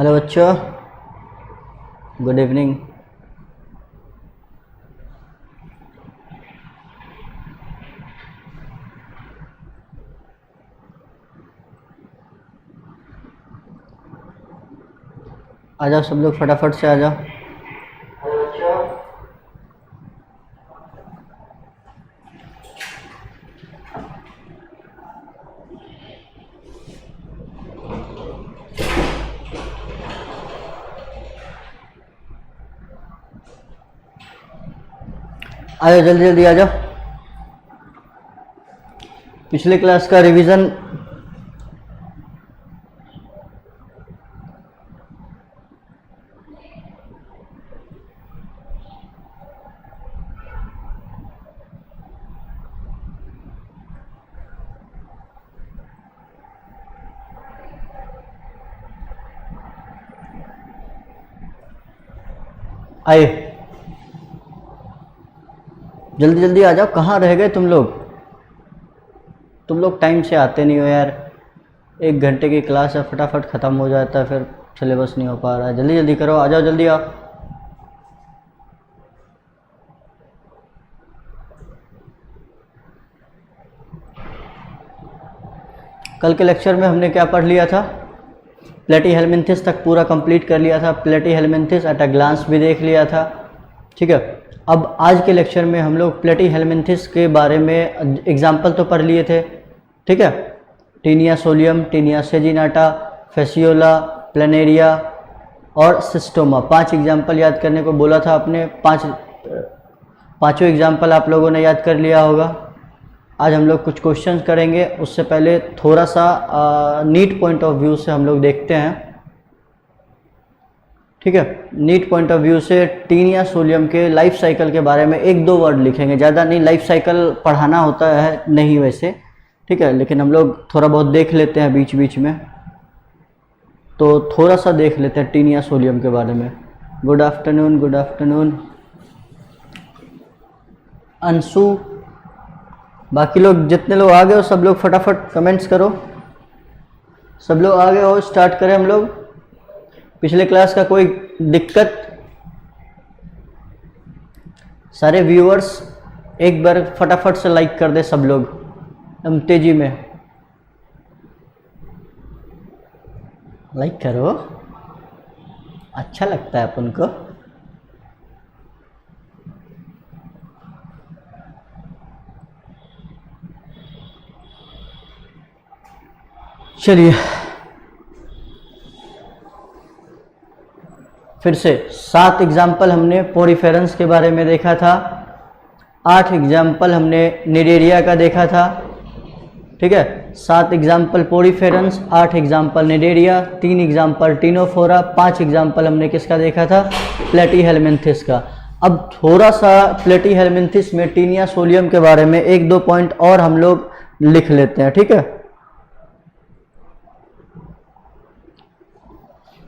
Hello बच्चों, good evening. आ जाओ सब लोग, फटाफट से आ जाओ। आ जाओ, जल्दी जल्दी आ जाओ। पिछले क्लास का रिवीजन आए, जल्दी जल्दी आ जाओ। कहाँ रह गए तुम लोग? तुम लोग टाइम से आते नहीं हो यार। 1 घंटे की क्लास है, फटाफट ख़त्म हो जाता है, फिर सिलेबस नहीं हो पा रहा है। जल्दी जल्दी करो, आ जाओ, जल्दी आओ। कल के लेक्चर में हमने क्या पढ़ लिया था? प्लेटीहेल्मिन्थेस तक पूरा कंप्लीट कर लिया था। प्लेटीहेल्मिन्थेस एट अ ग्लांस भी देख लिया था, ठीक है। अब आज के लेक्चर में हम लोग प्लेटीहेल्मिन्थेस के बारे में एग्जाम्पल तो पढ़ लिए थे, ठीक है। Taenia solium, Taenia saginata, Fasciola, Planaria और सिस्टोमा। 5 एग्जाम्पल याद करने को बोला था आपने। पाँचों एग्जाम्पल आप लोगों ने याद कर लिया होगा। आज हम लोग कुछ क्वेश्चंस करेंगे, उससे पहले थोड़ा सा नीट पॉइंट ऑफ व्यू से हम लोग देखते हैं, ठीक है। नीट पॉइंट ऑफ व्यू से टीनिया सोलियम के लाइफ साइकिल के बारे में 1-2 वर्ड लिखेंगे, ज़्यादा नहीं। लाइफ साइकिल पढ़ाना होता है नहीं वैसे, ठीक है, लेकिन हम लोग थोड़ा बहुत देख लेते हैं बीच बीच में, तो थोड़ा सा देख लेते हैं टीनिया सोलियम के बारे में। Good afternoon, good afternoon Anshu. बाकी लोग जितने लोग आ गए हो सब लोग फटाफट कमेंट्स करो। सब लोग आ गए हो, स्टार्ट करें हम लोग। पिछले क्लास का कोई दिक्कत? सारे व्यूअर्स एक बार फटाफट से लाइक कर दे सब लोग, एकदम तेजी में लाइक करो, अच्छा लगता है अपन को। चलिए फिर से 7 एग्जाम्पल हमने पोरिफेरेंस के बारे में देखा था, 8 एग्जाम्पल हमने निडेरिया का देखा था, ठीक है। 7 example poriferans, 8 example Cnidaria, 3 example Ctenophora, 5 example हमने किसका देखा था? प्लेटीहेल्मिन्थेस का। अब थोड़ा सा प्लेटीहेल्मिन्थेस में टीनिया सोलियम के बारे में 1-2 पॉइंट और हम लोग लिख लेते हैं, ठीक है।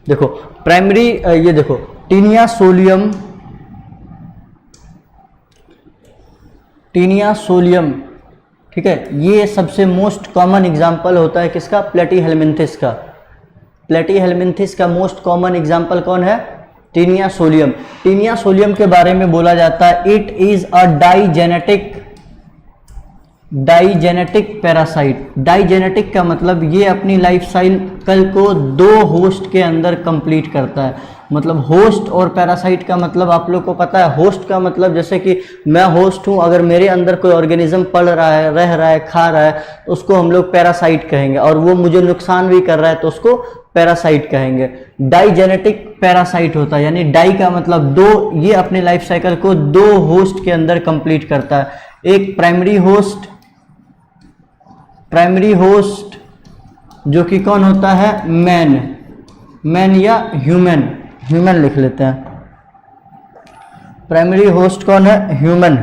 देखो प्राइमरी, ये देखो टीनिया सोलियम, ठीक है, ये सबसे मोस्ट कॉमन एग्जाम्पल होता है किसका? प्लेटीहेल्मिन्थेस का। प्लेटीहेल्मिन्थेस का मोस्ट कॉमन एग्जाम्पल कौन है? Taenia solium. टीनिया सोलियम के बारे में बोला जाता है it is a digenetic parasite. Digenetic का मतलब ये अपनी लाइफ साइकिल को 2 होस्ट के अंदर कंप्लीट करता है। मतलब होस्ट और पैरासाइट का मतलब आप लोग को पता है। होस्ट का मतलब जैसे कि मैं होस्ट हूँ, अगर मेरे अंदर कोई ऑर्गेनिज्म पल रहा है, रह रहा है, खा रहा है, तो उसको हम लोग पैरासाइट कहेंगे, और वो मुझे नुकसान भी कर रहा है तो उसको पैरासाइट कहेंगे। डाइजेनेटिक पैरासाइट होता है, यानी डाई का मतलब 2, ये अपने लाइफ साइकिल को 2 होस्ट के अंदर कंप्लीट करता है। एक प्राइमरी होस्ट जो कि कौन होता है? मैन या ह्यूमन लिख लेते हैं। प्राइमरी होस्ट कौन है? ह्यूमन।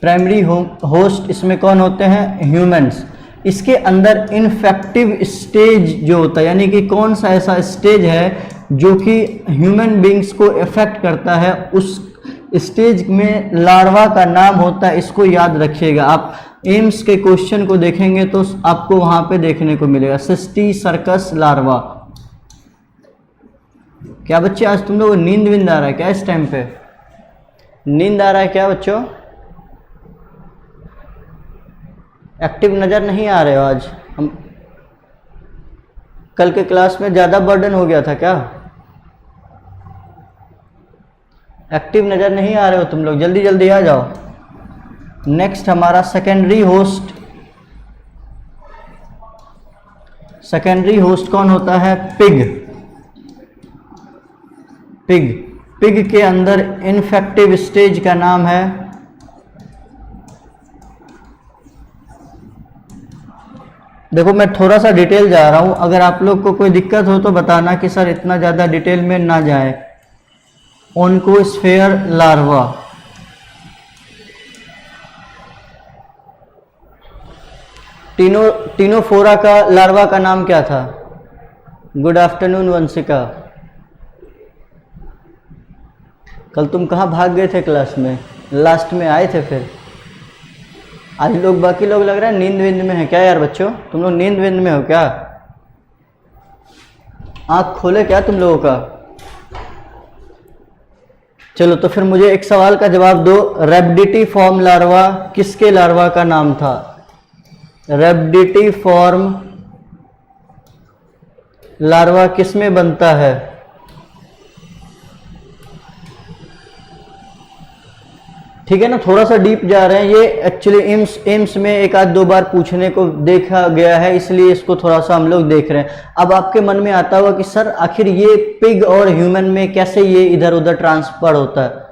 प्राइमरी होस्ट इसमें कौन होते हैं? ह्यूमंस। इसके अंदर इन्फेक्टिव स्टेज जो होता है, यानी कि कौन सा ऐसा स्टेज है जो कि ह्यूमन बींग्स को इफेक्ट करता है, उस स्टेज में लार्वा का नाम होता है, इसको याद रखिएगा। आप एम्स के क्वेश्चन को देखेंगे तो आपको वहां पे देखने को मिलेगा सिस्टी सर्कस लार्वा। क्या बच्चे आज तुम लोग नींद विंद आ रहा है क्या? इस टाइम पे नींद आ रहा है क्या बच्चों? एक्टिव नज़र नहीं आ रहे हो आज? हम कल के क्लास में ज़्यादा बर्डन हो गया था क्या? एक्टिव नज़र नहीं आ रहे हो तुम लोग? जल्दी जल्दी आ जाओ। नेक्स्ट हमारा सेकेंडरी होस्ट। सेकेंडरी होस्ट कौन होता है? पिग। पिग पिग के अंदर इन्फेक्टिव स्टेज का नाम है देखो मैं थोड़ा सा डिटेल जा रहा हूं, अगर आप लोग को कोई दिक्कत हो तो बताना कि सर इतना ज़्यादा डिटेल में ना जाए। ओन्कोस्फेयर लार्वा, टीनोफोरा का लार्वा का नाम क्या था? Good afternoon Vanshika. कल तुम कहाँ भाग गए थे क्लास में? लास्ट में आए थे फिर। आज लोग बाकी लोग लग रहा है नींद विंद में है क्या यार बच्चों? तुम लोग नींद विंद में हो क्या? आँख खोले क्या तुम लोगों का? चलो तो फिर मुझे एक सवाल का जवाब दो। रेब्डिटिफॉर्म लार्वा किसके लार्वा का नाम था? रेब्डिटिफॉर्म लार्वा किस में बनता है? ठीक है ना, थोड़ा सा डीप जा रहे हैं। ये एक्चुअली एम्स में एक आध दो बार पूछने को देखा गया है, इसलिए इसको थोड़ा सा हम लोग देख रहे हैं। अब आपके मन में आता होगा कि सर आखिर ये पिग और ह्यूमन में कैसे ये इधर उधर ट्रांसफर होता है?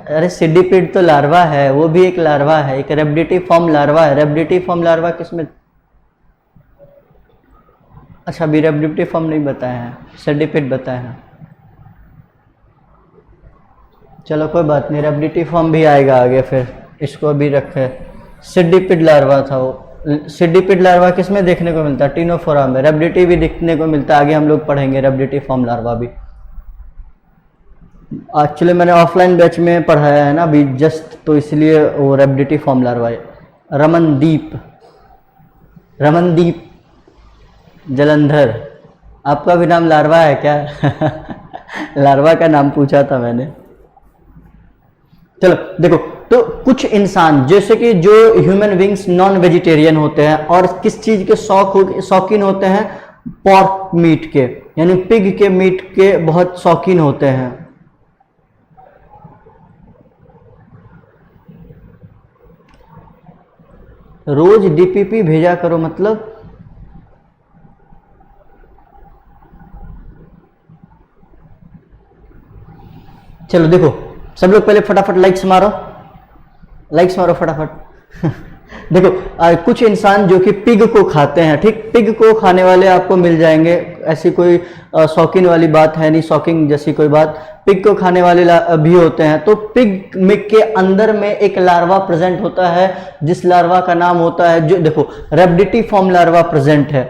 अरे सिडिपिड तो लार्वा है, वो भी एक लार्वा है, एक रेब्डिटिफॉर्म लार्वा है। रेब्डिटिफॉर्म लार्वा किसमें? अच्छा अभी रेब्डिटिफॉर्म नहीं बताया है, सिडिपिड बताया है। चलो कोई बात नहीं, रेब्डिटिफॉर्म भी आएगा आगे, फिर इसको अभी रखे। सिडिपिड लार्वा था वो। सिडिपिड लार्वा किस में देखने को मिलता है? टीनोफोरा में। रेब्डिटी भी देखने को मिलता है, आगे हम लोग पढ़ेंगे रेब्डिटिफॉर्म लार्वा भी। एक्चुअली मैंने ऑफलाइन बैच में पढ़ाया है ना अभी जस्ट, तो इसलिए वो रेब्डिटिफॉर्म लार्वा है। रमनदीप, रमनदीप जलंधर, आपका भी नाम लार्वा है क्या? लार्वा का नाम पूछा था मैंने। चलो देखो, तो कुछ इंसान जैसे कि जो ह्यूमन बींग्स नॉन वेजिटेरियन होते हैं और किस चीज के शौकीन होते हैं? पॉर्क मीट के, यानी पिग के मीट के बहुत शौकीन होते हैं। रोज डीपीपी भेजा करो मतलब? चलो देखो, सब लोग पहले फटाफट लाइक्स मारो, लाइक्स मारो फटाफट। देखो कुछ इंसान जो कि पिग को खाते हैं, ठीक, पिग को खाने वाले आपको मिल जाएंगे, ऐसी कोई शौकीन वाली बात है नहीं, शौकिंग जैसी कोई बात। पिग को खाने वाले भी होते हैं। तो पिग मिग के अंदर में एक लार्वा प्रेजेंट होता है, जिस लार्वा का नाम होता है, जो देखो रेब्डिटिफॉर्म लार्वा प्रेजेंट है,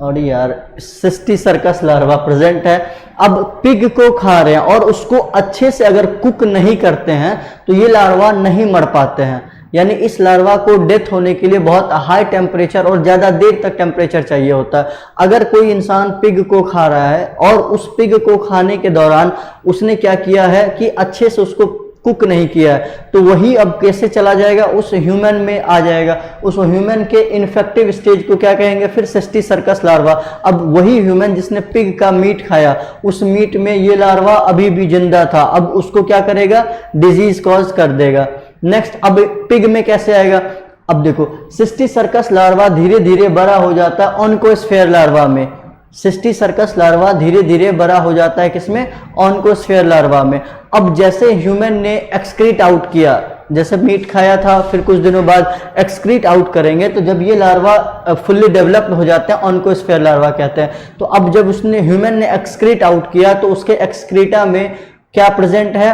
और यार सिस्टी सर्कस लार्वा प्रेजेंट है। अब पिग को खा रहे हैं और उसको अच्छे से अगर कुक नहीं करते हैं तो ये लार्वा नहीं मर पाते हैं, यानी इस लार्वा को डेथ होने के लिए बहुत हाई टेम्परेचर और ज़्यादा देर तक टेम्परेचर चाहिए होता है। अगर कोई इंसान पिग को खा रहा है और उस पिग को खाने के दौरान उसने क्या किया है कि अच्छे से उसको कुक नहीं किया है, तो वही अब कैसे चला जाएगा? उस ह्यूमन में आ जाएगा। उस ह्यूमन के इन्फेक्टिव स्टेज को क्या कहेंगे? फिर सिस्टी सर्कस लार्वा। अब वही ह्यूमन जिसने पिग का मीट खाया, उस मीट में ये लार्वा अभी भी जिंदा था, अब उसको क्या करेगा? डिजीज कॉज कर देगा। नेक्स्ट, अब पिग में कैसे आएगा? अब देखो, सिस्टी सर्कस लार्वा धीरे धीरे बड़ा हो जाता है ओन्कोस्फेयर लार्वा में। सिस्टी सर्कस लार्वा धीरे धीरे बड़ा हो जाता है किसमें? ओन्कोस्फेयर लार्वा में। अब जैसे ह्यूमन ने एक्सक्रीट आउट किया, जैसे मीट खाया था, फिर कुछ दिनों बाद एक्सक्रीट आउट करेंगे, तो जब ये लार्वा फुल्ली डेवलप्ड हो जाते हैं, ओन्कोस्फेयर लार्वा कहते हैं। तो अब जब उसने ह्यूमन ने एक्सक्रीट आउट किया तो उसके एक्सक्रीटा में क्या प्रेजेंट है?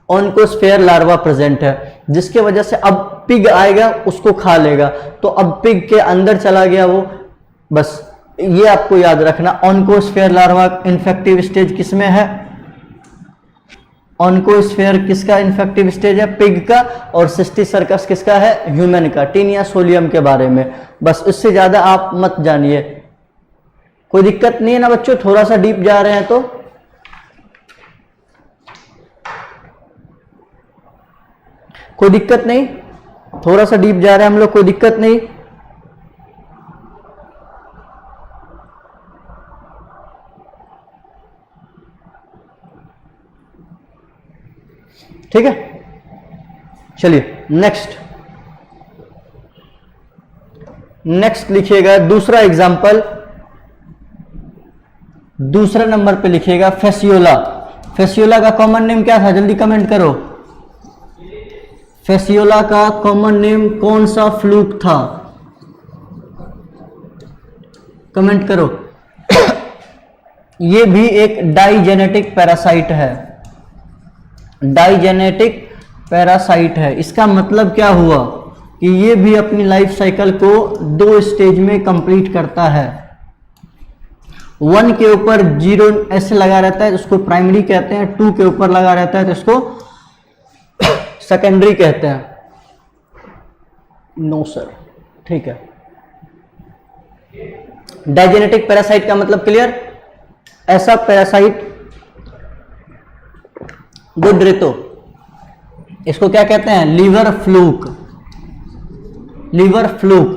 ओन्कोस्फेयर लार्वा प्रेजेंट है, जिसके वजह से अब पिग आएगा उसको खा लेगा। तो अब पिग के अंदर चला गया वो। बस ये आपको याद रखना, ओन्कोस्फेयर लार्वा इन्फेक्टिव स्टेज किसमें है? ऑन्कोस्फेयर किसका इन्फेक्टिव स्टेज है? पिग का। और सिस्टिसर्कस किसका है? ह्यूमन का। टीनिया सोलियम के बारे में, बस इससे ज्यादा आप मत जानिए। कोई दिक्कत नहीं है ना बच्चों? थोड़ा सा डीप जा रहे हैं तो कोई दिक्कत नहीं, थोड़ा सा डीप जा रहे हैं हम लोग, कोई दिक्कत नहीं। ठीक है, चलिए नेक्स्ट लिखिएगा दूसरा एग्जाम्पल, दूसरा नंबर पे लिखिएगा फेसियोला। फेसियोला का कॉमन नेम क्या था? जल्दी कमेंट करो। फेसियोला का कॉमन नेम कौन सा फ्लूक था? कमेंट करो। ये भी एक डाइजेनेटिक पैरासाइट है, डाइजेनेटिक पैरासाइट है। इसका मतलब क्या हुआ कि ये भी अपनी लाइफ साइकिल को 2 स्टेज में कंप्लीट करता है। 1 के ऊपर 0 ऐसे लगा रहता है, उसको प्राइमरी कहते हैं। 2 के ऊपर लगा रहता है तो इसको सेकेंडरी कहते हैं। नो सर, ठीक है। डाइजेनेटिक पैरासाइट का मतलब क्लियर? ऐसा पैरासाइट गुड रेतो, इसको क्या कहते हैं? Liver fluke. लीवर फ्लूक,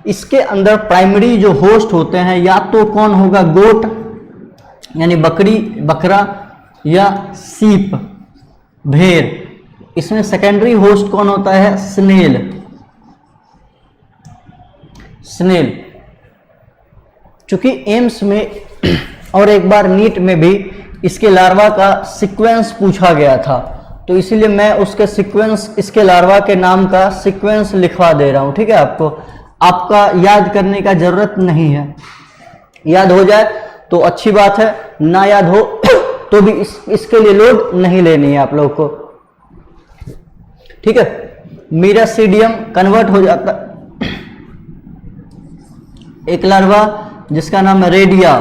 इसके अंदर प्राइमरी जो होस्ट होते हैं या तो कौन होगा? गोट यानी बकरी, बकरा, या सीप, भेड़। इसमें सेकेंडरी होस्ट कौन होता है? स्नेल। स्नेल। चूंकि एम्स में और एक बार नीट में भी इसके लार्वा का सीक्वेंस पूछा गया था, तो इसीलिए मैं उसके सीक्वेंस, इसके लार्वा के नाम का सीक्वेंस लिखवा दे रहा हूं। ठीक है, आपका याद करने का जरूरत नहीं है। याद हो जाए तो अच्छी बात है, ना याद हो तो भी इसके लिए लोड नहीं लेनी है आप लोग को। ठीक है, मीरासीडियम कन्वर्ट हो जाता, एक लार्वा जिसका नाम है रेडिया,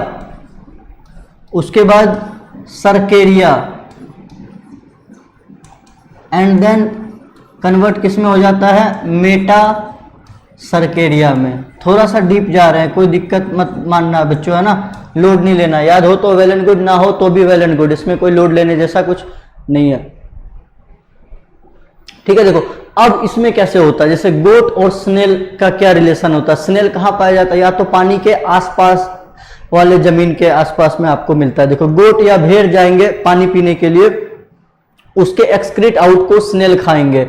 उसके बाद सर्केरिया, एंड देन कन्वर्ट किस में हो जाता है? मेटा सर्केरिया में। थोड़ा सा डीप जा रहे हैं, कोई दिक्कत मत मानना बच्चों, है ना? लोड नहीं लेना। याद हो तो वेल एंड गुड, ना हो तो भी वेल एंड गुड, इसमें कोई लोड लेने जैसा कुछ नहीं है। ठीक है, देखो अब इसमें कैसे होता है, जैसे गोट और स्नेल का क्या रिलेशन होता है? स्नेल कहाँ पाया जाता है? या तो पानी के आसपास वाले जमीन के आसपास में आपको मिलता है। देखो गोट या भेड़ जाएंगे पानी पीने के लिए, उसके एक्सक्रीट आउट को स्नेल खाएंगे।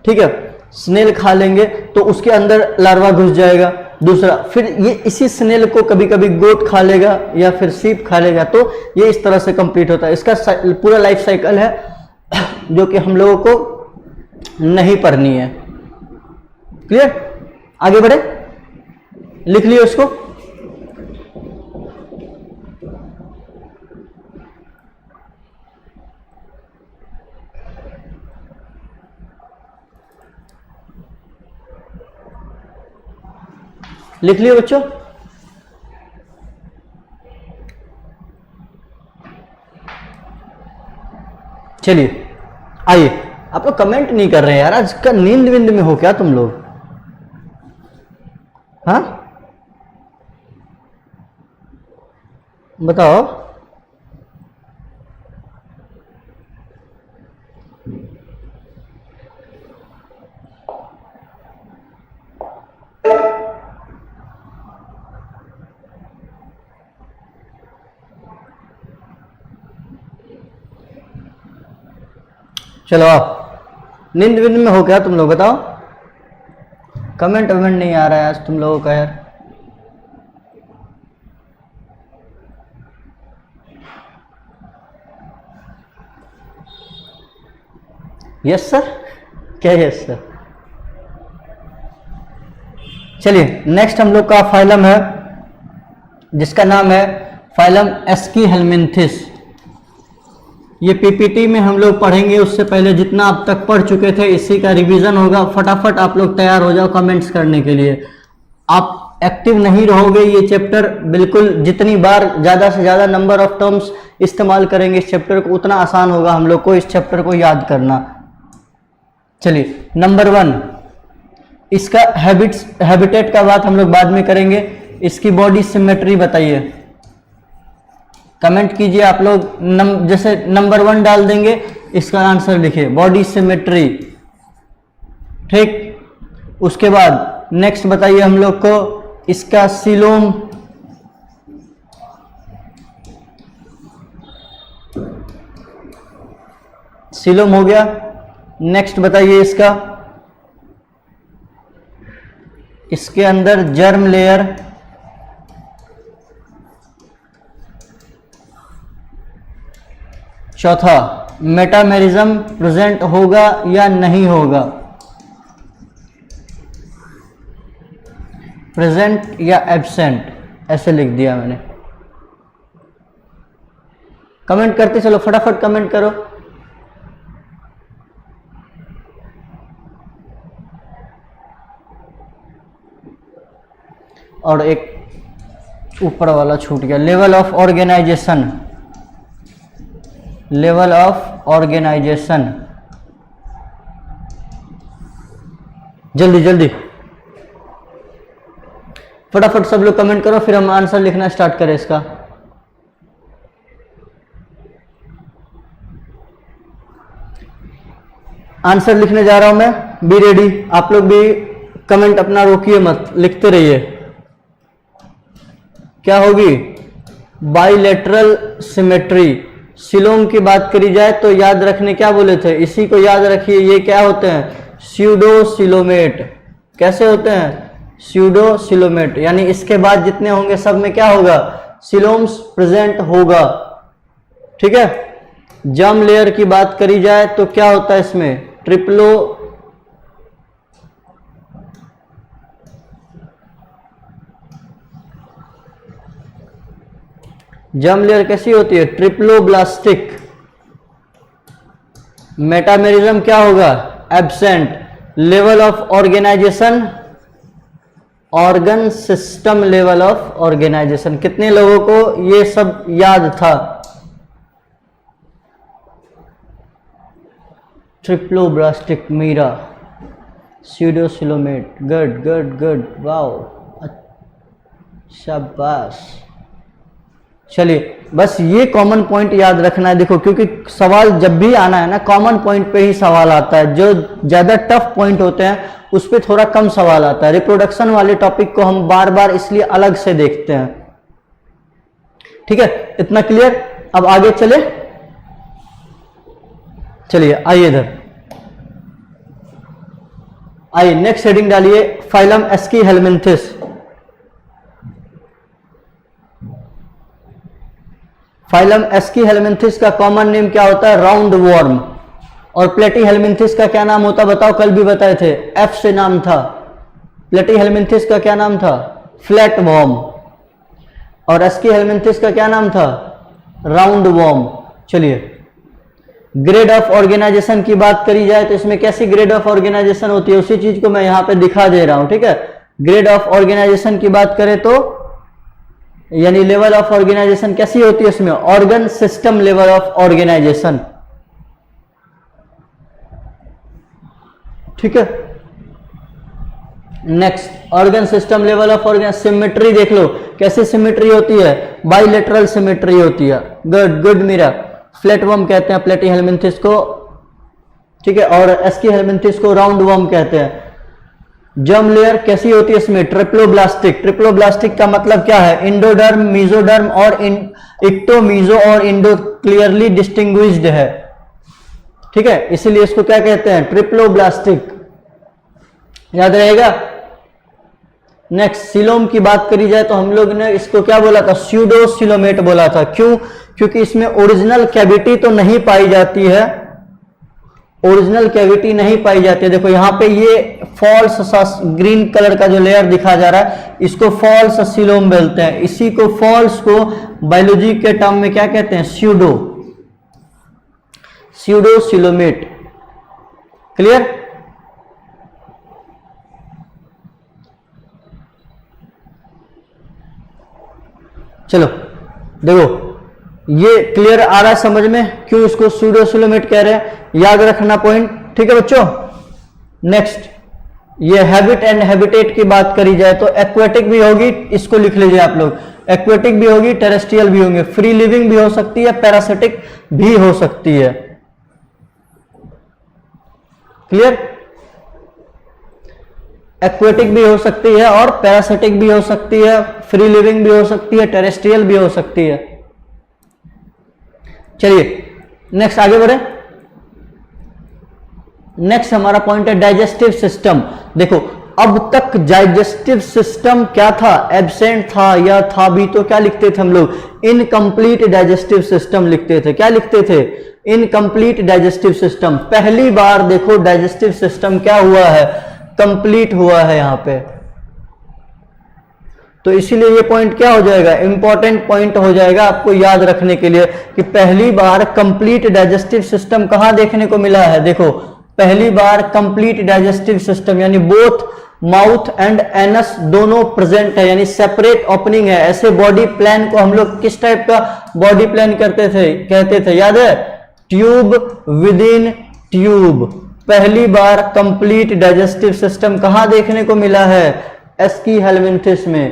ठीक है, स्नेल खा लेंगे तो उसके अंदर लार्वा घुस जाएगा। दूसरा, फिर ये इसी स्नेल को कभी कभी गोट खा लेगा या फिर सीप खा लेगा, तो ये इस तरह से कंप्लीट होता है। इसका पूरा लाइफ साइकिल है जो कि हम लोगों को नहीं पढ़नी है। क्लियर? आगे बढ़े, लिख लियो इसको। लिख लियो बच्चों। चलिए आइए, आप लोग कमेंट नहीं कर रहे हैं यार, आज का नींद विंद में हो क्या तुम लोग? हाँ बताओ। चलो नींद विंद में हो क्या तुम लोग? बताओ। कमेंट वमेंट नहीं आ रहा है आज तुम लोगों का यार। यस सर, क्या यस सर? चलिए नेक्स्ट हम लोग का फाइलम है जिसका नाम है फाइलम एस्कीहेलमिन्थिस। ये पीपीटी में हम लोग पढ़ेंगे, उससे पहले जितना अब तक पढ़ चुके थे इसी का रिवीजन होगा। फटाफट आप लोग तैयार हो जाओ कमेंट्स करने के लिए। आप एक्टिव नहीं रहोगे ये चैप्टर बिल्कुल, जितनी बार ज़्यादा से ज़्यादा नंबर ऑफ टर्म्स इस्तेमाल करेंगे इस चैप्टर को, उतना आसान होगा हम लोग को इस चैप्टर को याद करना। चलिए नंबर 1, इसका हैबिटेट का बात हम लोग बाद में करेंगे। इसकी बॉडी सिमेट्री बताइए, कमेंट कीजिए आप लोग। जैसे नंबर 1 डाल देंगे, इसका आंसर लिखिए बॉडी सिमेट्री, ठीक। उसके बाद नेक्स्ट बताइए हम लोग को इसका सीलोम, सीलोम हो गया। नेक्स्ट बताइए इसके अंदर जर्म लेयर, चौथा मेटामेरिज्म प्रेजेंट होगा या नहीं होगा, प्रेजेंट या एब्सेंट, ऐसे लिख दिया मैंने। कमेंट करते चलो, फटाफट कमेंट करो। और एक ऊपर वाला छूट गया, level of organisation, level of organisation, जल्दी जल्दी फटाफट सब लोग कमेंट करो, फिर हम आंसर लिखना स्टार्ट करें इसका। आंसर लिखने जा रहा हूं मैं, बी रेडी। आप लोग भी कमेंट अपना रोकिए मत, लिखते रहिए। क्या होगी? Bilateral symmetry. सिलोम की बात करी जाए तो याद रखने क्या बोले थे, इसी को याद रखिए। ये क्या होते हैं? Pseudo coelomate. कैसे होते हैं? स्यूडो सिलोमेट, यानी इसके बाद जितने होंगे सब में क्या होगा? सिलोम्स प्रेजेंट होगा। ठीक है। जर्म लेयर की बात करी जाए तो क्या होता है इसमें? ट्रिप्लो जर्म लेयर कैसी होती है? ट्रिप्लोब्लास्टिक। मेटामेरिज्म क्या होगा? Absent. Level of organisation, organ system level of organisation. कितने लोगों को ये सब याद था? Triploblastic, Meera, pseudocoelomate. Good good good, wow, शाबाश। चलिए, बस ये कॉमन पॉइंट याद रखना है। देखो, क्योंकि सवाल जब भी आना है ना, कॉमन पॉइंट पे ही सवाल आता है। जो ज्यादा टफ पॉइंट होते हैं उस पर थोड़ा कम सवाल आता है। रिप्रोडक्शन वाले टॉपिक को हम बार बार इसलिए अलग से देखते हैं। ठीक है, इतना क्लियर? अब आगे चले, चलिए आइए इधर आइए, नेक्स्ट हेडिंग डालिए, फाइलम एस्कीहेलमिन्थिस। फाइलम एस्कीहेलमिन्थिस का कॉमन नेम क्या होता है? Round warm. और प्लेटीहेलमिन्थिस का क्या नाम होता? बताओ, कल भी बताए थे, एफ से नाम था। प्लेटीहेलमिन्थिस का क्या नाम था? Flat warm. और एस्कीहेलमिन्थिस का क्या नाम था? Round warm. चलिए, ग्रेड ऑफ ऑर्गेनाइजेशन की बात करी जाए तो इसमें कैसी ग्रेड ऑफ ऑर्गेनाइजेशन होती है, उसी चीज को मैं यहां पे दिखा दे रहा हूं। ठीक है, ग्रेड ऑफ ऑर्गेनाइजेशन की बात करें तो, यानी लेवल ऑफ ऑर्गेनाइजेशन कैसी होती है इसमें? Organ system level of organisation. ठीक है। Next, organ system level of organ. Symmetry देख लो, कैसी सिमेट्री होती है? बाइलेटरल सिमेट्री होती है। Good good Meera. फ्लैटवर्म कहते हैं प्लेटीहेलमिन्थिस को। ठीक है, और एस्कीहेलमिन्थिस को राउंड वर्म कहते हैं। जर्म लेयर कैसी होती है इसमें? ट्रिप्लोब्लास्टिक। ट्रिप्लोब्लास्टिक का मतलब क्या है? इंडोडर्म, मीजोडर्म और इक्टो, मीजो और इंडो क्लियरली डिस्टिंग्विश्ड है। ठीक है, इसीलिए इसको क्या कहते हैं? ट्रिप्लोब्लास्टिक। याद रहेगा। नेक्स्ट, सिलोम की बात करी जाए तो हम लोग ने इसको क्या बोला था? स्यूडो सिलोमेट बोला था। क्यों? क्योंकि इसमें ओरिजिनल कैविटी तो नहीं पाई जाती है, ओरिजिनल कैविटी नहीं पाई जाती है। देखो यहां पे ये फॉल्स ग्रीन कलर का जो लेयर दिखा जा रहा है, इसको फॉल्स सिलोम बोलते हैं। इसी को, फॉल्स को बायोलॉजी के टर्म में क्या कहते हैं? Pseudo, pseudo coelomate. क्लियर? चलो देखो, ये क्लियर आ रहा है समझ में क्यों इसको सूडोसिलोमेट कह रहे हैं, याद रखना पॉइंट, ठीक है बच्चों। नेक्स्ट, ये हैबिट एंड हैबिटेट की बात करी जाए तो एक्वेटिक भी होगी, इसको लिख लीजिए आप लोग, एक्वेटिक भी होगी, टेरेस्ट्रियल भी होंगे, फ्री लिविंग भी हो सकती है, पैरासिटिक भी हो सकती है। क्लियर, एक्वेटिक भी हो सकती है और पैरासिटिक भी हो सकती है, फ्री लिविंग भी हो सकती है, टेरेस्ट्रियल भी हो सकती है। चलिए नेक्स्ट आगे बढ़े। नेक्स्ट हमारा पॉइंट है डाइजेस्टिव सिस्टम। देखो अब तक डाइजेस्टिव सिस्टम क्या था, एब्सेंट था या था भी, तो क्या लिखते थे हम लोग, इनकम्प्लीट डाइजेस्टिव सिस्टम लिखते थे। क्या लिखते थे, इनकम्प्लीट डाइजेस्टिव सिस्टम। पहली बार देखो डाइजेस्टिव सिस्टम क्या हुआ है, कंप्लीट हुआ है यहां पे, तो इसीलिए ये पॉइंट क्या हो जाएगा, इंपॉर्टेंट पॉइंट हो जाएगा आपको याद रखने के लिए कि पहली बार कंप्लीट डाइजेस्टिव सिस्टम कहां देखने को मिला है। देखो पहली बार कंप्लीट डाइजेस्टिव सिस्टम यानी बोथ माउथ एंड एनस दोनों प्रेजेंट है, यानी सेपरेट ओपनिंग है। ऐसे बॉडी प्लान को हम लोग किस टाइप का बॉडी प्लान करते थे, कहते थे, याद है, ट्यूब विद इन ट्यूब। पहली बार कंप्लीट डाइजेस्टिव सिस्टम कहां देखने को मिला है, एस्कीहेलमिन्थिस में।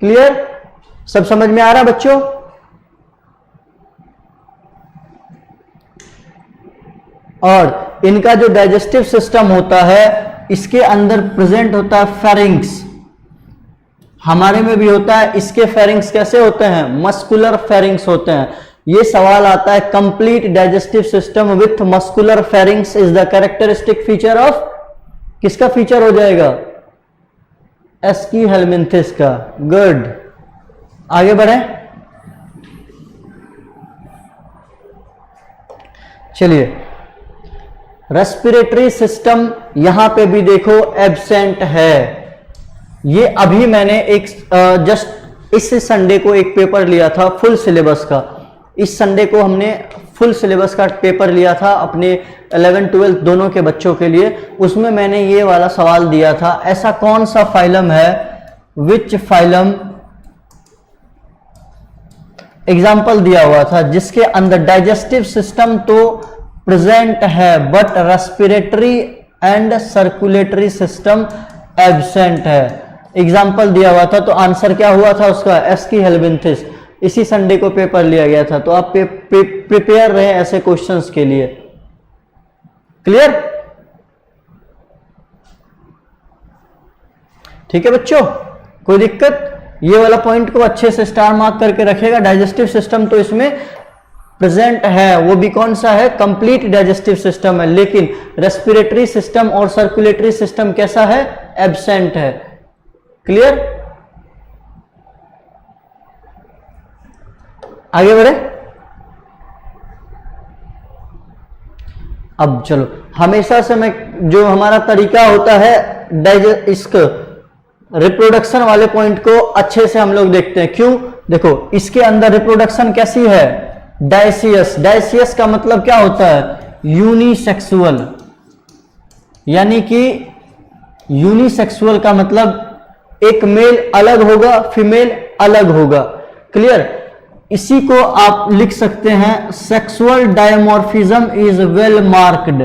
क्लियर, सब समझ में आ रहा बच्चों। और इनका जो डाइजेस्टिव सिस्टम होता है इसके अंदर प्रेजेंट होता है फेरिंग्स, हमारे में भी होता है। इसके फेरिंग्स कैसे होते हैं, मस्कुलर फेरिंग्स होते हैं। ये सवाल आता है, complete digestive system with muscular pharynx is the characteristic feature of, किसका फीचर हो जाएगा, एस्कीहेलमिन्थिस का। गुड, आगे बढ़े। चलिए रेस्पिरेटरी सिस्टम यहां पे भी देखो एब्सेंट है। ये अभी मैंने एक जस्ट इस संडे को एक पेपर लिया था फुल सिलेबस का। इस संडे को हमने फुल सिलेबस का पेपर लिया था अपने 11-12 दोनों के बच्चों के लिए। उसमें मैंने ये वाला सवाल दिया था, ऐसा कौन सा फाइलम है, विच फाइलम, एग्जाम्पल दिया हुआ था जिसके अंदर डाइजेस्टिव सिस्टम तो प्रेजेंट है but respiratory and circulatory system absent है। एग्जाम्पल दिया हुआ था, तो आंसर क्या हुआ था उसका, एस्कीहेलमिन्थिस। इसी संडे को पेपर लिया गया था, तो आप प्रिपेयर रहे ऐसे क्वेश्चंस के लिए। क्लियर, ठीक है बच्चों, कोई दिक्कत। ये वाला पॉइंट को अच्छे से स्टार मार्क करके रखेगा। डाइजेस्टिव सिस्टम तो इसमें प्रेजेंट है, वो भी कौन सा है, कंप्लीट डाइजेस्टिव सिस्टम है, लेकिन रेस्पिरेटरी सिस्टम और सर्कुलेटरी सिस्टम कैसा है, एब्सेंट है। क्लियर, आगे बढ़े। अब चलो, हमेशा से मैं जो हमारा तरीका होता है इसको रिप्रोडक्शन वाले पॉइंट को अच्छे से हम लोग देखते हैं। क्यों, देखो इसके अंदर रिप्रोडक्शन कैसी है, डायसियस। डायसियस का मतलब क्या होता है, यूनिसेक्सुअल, यानी कि यूनिसेक्सुअल का मतलब एक मेल अलग होगा, फीमेल अलग होगा। क्लियर, इसी को आप लिख सकते हैं, sexual dimorphism is well marked,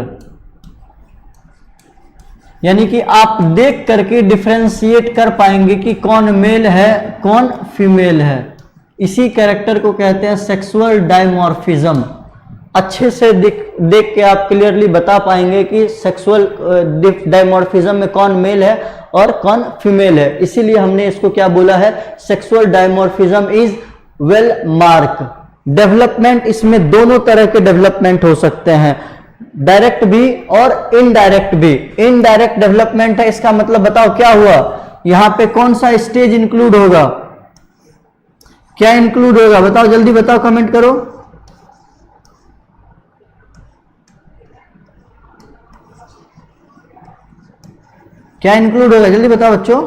यानी कि आप देख करके डिफरेंशिएट कर पाएंगे कि कौन मेल है कौन फीमेल है। इसी कैरेक्टर को कहते हैं सेक्सुअल डायमॉर्फिज्म। अच्छे से देख के आप क्लियरली बता पाएंगे कि सेक्सुअल डायमॉर्फिज्म में कौन मेल है और कौन फीमेल है। इसीलिए हमने इसको क्या बोला है, sexual dimorphism is well mark. Development, इसमें दोनों तरह के डेवलपमेंट हो सकते हैं, डायरेक्ट भी और इनडायरेक्ट भी। इनडायरेक्ट डेवलपमेंट है, इसका मतलब बताओ क्या हुआ, यहां पे कौन सा स्टेज इंक्लूड होगा, क्या इंक्लूड होगा, बताओ जल्दी बताओ, कमेंट करो। क्या इंक्लूड होगा, जल्दी बताओ बच्चों।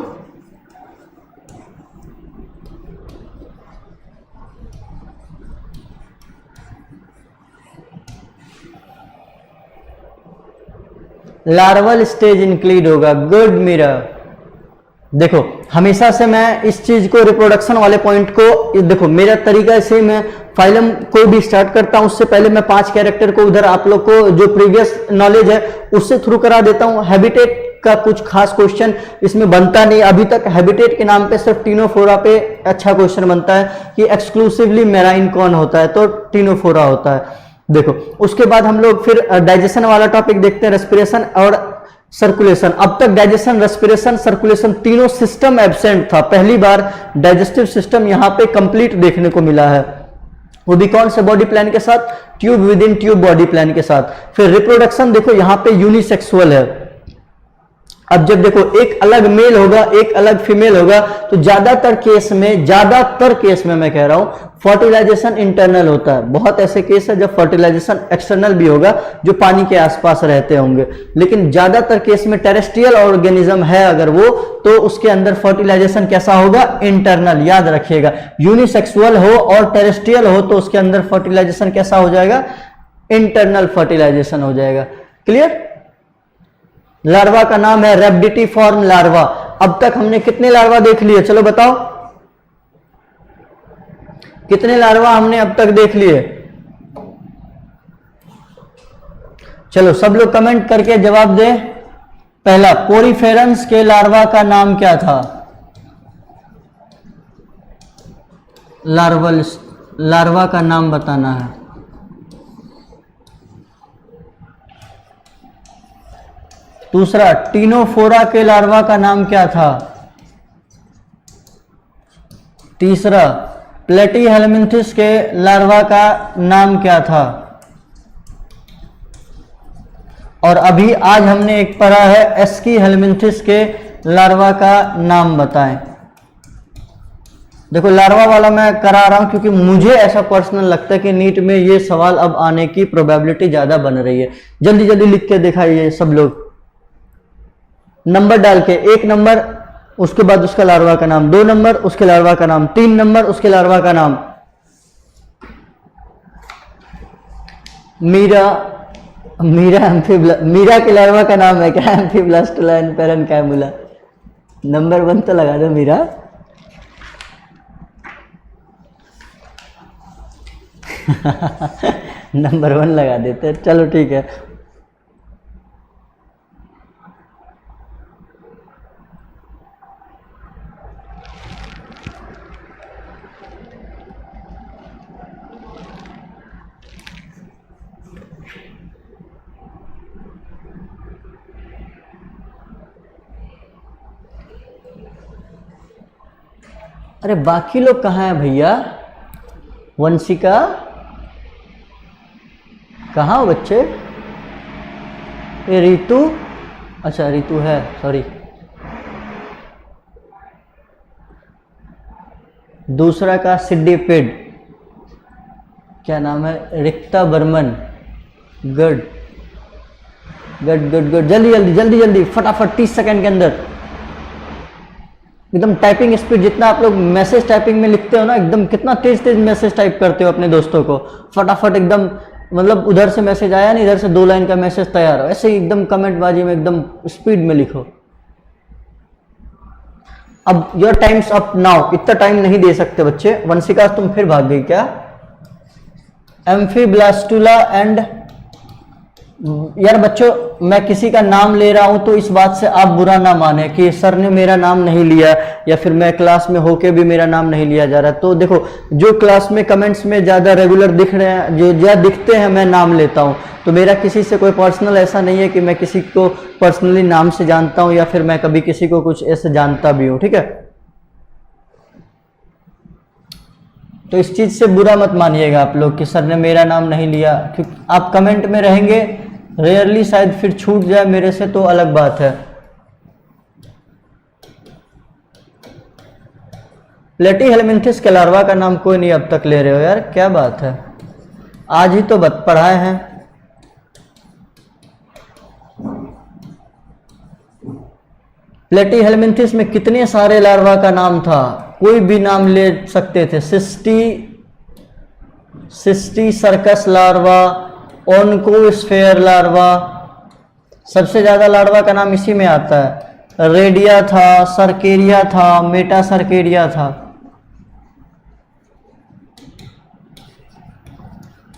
लार्वल स्टेज इंक्लूड होगा। गुड मीरा, देखो हमेशा से मैं इस चीज को रिप्रोडक्शन वाले पॉइंट को, देखो मेरा तरीका से मैं फाइलम कोई भी स्टार्ट करता हूं उससे पहले मैं 5 कैरेक्टर को उधर आप लोग को जो प्रीवियस नॉलेज है उससे थ्रू करा देता हूं। हैबिटेट का कुछ खास क्वेश्चन इसमें बनता नहीं अभी तक। हैबिटेट के नाम पे सिर्फ टीनोफोरा पे अच्छा क्वेश्चन बनता है कि एक्सक्लूसिवली मेराइन कौन होता है, तो टीनोफोरा होता है। देखो उसके बाद हम लोग फिर डाइजेशन वाला टॉपिक देखते हैं, रेस्पिरेशन और सर्कुलेशन। अब तक डाइजेशन, रेस्पिरेशन, सर्कुलेशन तीनों सिस्टम एब्सेंट था, पहली बार डाइजेस्टिव सिस्टम यहां पे कंप्लीट देखने को मिला है, वो भी कौन से बॉडी प्लान के साथ, tube with in tube body plan के साथ। फिर रिप्रोडक्शन देखो यहां पे यूनिसेक्सुअल है। अब जब देखो एक अलग मेल होगा एक अलग फीमेल होगा तो ज्यादातर केस में मैं कह रहा हूं फर्टिलाइजेशन इंटरनल होता है। बहुत ऐसे केस है जब फर्टिलाइजेशन एक्सटर्नल भी होगा जो पानी के आसपास रहते होंगे, लेकिन ज्यादातर केस में टेरेस्ट्रियल ऑर्गेनिज्म है अगर वो, तो उसके अंदर फर्टिलाइजेशन कैसा होगा, इंटरनल। याद रखिएगा यूनिसेक्सुअल हो और टेरेस्ट्रियल हो तो उसके अंदर फर्टिलाइजेशन कैसा हो जाएगा, इंटरनल फर्टिलाइजेशन हो जाएगा। क्लियर। लार्वा का नाम है रेप्टिफॉर्म लार्वा। अब तक हमने कितने लार्वा देख लिए, चलो बताओ कितने लार्वा हमने अब तक देख लिए। चलो सब लोग कमेंट करके जवाब दे। पहला, पोरीफेरंस के लार्वा का नाम क्या था, लार्वा का नाम बताना है। दूसरा, टीनोफोरा के लार्वा का नाम क्या था। तीसरा, प्लेटीहेलमिन्थिस के लार्वा का नाम क्या था। और अभी आज हमने एक पढ़ा है एस्कीहेलमिन्थिस के लार्वा का नाम बताएं। देखो लार्वा वाला मैं करा रहा हूं क्योंकि मुझे ऐसा पर्सनल लगता है कि नीट में ये सवाल अब आने की प्रोबेबिलिटी ज्यादा बन रही है। जल्दी जल्दी लिख के दिखाइए सब लोग, नंबर डाल के, 1 नंबर उसके बाद उसका लार्वा का नाम, 2 नंबर उसके लार्वा का नाम, 3 नंबर उसके लार्वा का नाम। मीरा के लार्वा का नाम है क्या, एम्फीब्लास्टुला एंड पेरेन्काइमुला। नंबर 1 तो लगा दो मीरा। नंबर 1 लगा देते, चलो ठीक है। अरे बाकी लोग कहाँ हैं भैया, वंशिका कहाँ हो बच्चे, ये रितु, अच्छा रितु है, सॉरी। दूसरा का सिड्डीपिड, क्या नाम है, Rikta Barman. Good good good good, जल्दी जल्दी जल्दी जल्दी फटाफट 30 सेकंड के अंदर एकदम। टाइपिंग स्पीड जितना आप लोग मैसेज टाइपिंग में लिखते हो ना, एकदम कितना तेज तेज मैसेज टाइप करते हो अपने दोस्तों को, फटाफट एकदम, मतलब उधर से मैसेज आया नहीं, इधर से 2 लाइन का मैसेज तैयार हो, ऐसे ही एकदम कमेंट बाजी में एकदम स्पीड में लिखो। अब योर टाइम्स अप नाउ, इतना टाइम नहीं दे सकते बच्चे। वंशिका तुम फिर भाग गई क्या। एम्फीब्लास्टुला एंड, यार बच्चों मैं किसी का नाम ले रहा हूं तो इस बात से आप बुरा ना माने कि सर ने मेरा नाम नहीं लिया या फिर मैं क्लास में होके भी मेरा नाम नहीं लिया जा रहा। तो देखो जो क्लास में कमेंट्स में ज्यादा रेगुलर दिख रहे हैं, जो ज्यादा दिखते हैं, मैं नाम लेता हूं। तो मेरा किसी से कोई पर्सनल ऐसा नहीं है कि मैं किसी को पर्सनली नाम से जानता हूं या फिर मैं कभी किसी को कुछ ऐसे जानता भी हूं, ठीक है। तो इस चीज से बुरा मत मानिएगा आप लोग कि सर ने मेरा नाम नहीं लिया, क्योंकि आप कमेंट में रहेंगे, रेयरली शायद फिर छूट जाए मेरे से तो अलग बात है। प्लेटीहेलमिन्थिस के लार्वा का नाम कोई नहीं अब तक ले रहे हो यार, क्या बात है, आज ही तो पढ़ाए हैं। प्लेटीहेलमिन्थिस में कितने सारे लार्वा का नाम था, कोई भी नाम ले सकते थे। सिस्टी सर्कस लार्वा, ओनकोस्फेयर लार्वा, सबसे ज्यादा लार्वा का नाम इसी में आता है। रेडिया था, सर्केरिया था, मेटा सर्केरिया था।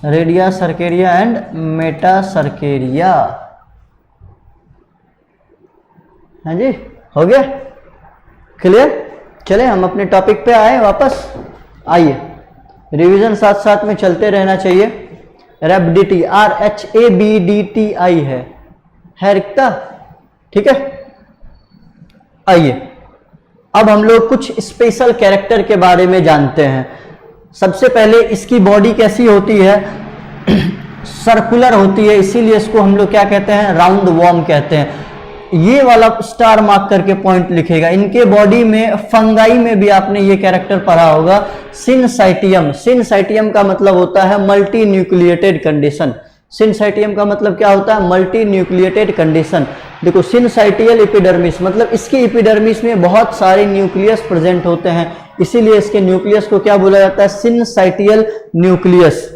Redia, cercaria and meta cercaria. हाँ जी, हो गया क्लियर। चले हम अपने टॉपिक पे आए वापस। आइए, रिवीजन साथ साथ में चलते रहना चाहिए। रैबिडिटी, RHABDTI है रिक्ता, ठीक है। आइए अब हम लोग कुछ स्पेशल कैरेक्टर के बारे में जानते हैं। सबसे पहले इसकी बॉडी कैसी होती है, सर्कुलर होती है, इसीलिए इसको हम लोग क्या कहते हैं, राउंड वॉर्म कहते हैं। ये वाला स्टार मार्क करके पॉइंट लिखेगा। इनके बॉडी में, फंगाई में भी आपने ये कैरेक्टर पढ़ा होगा, सिनसाइटियम। सिनसाइटियम का मतलब होता है मल्टी न्यूक्लिएटेड कंडीशन। सिनसाइटियम का मतलब क्या होता है, मल्टी न्यूक्लिएटेड कंडीशन। देखो, सिनसाइटियल एपिडर्मिस मतलब इसके एपिडर्मिस में बहुत सारे न्यूक्लियस प्रेजेंट होते हैं, इसीलिए इसके न्यूक्लियस को क्या बोला जाता है, सिनसाइटियल न्यूक्लियस।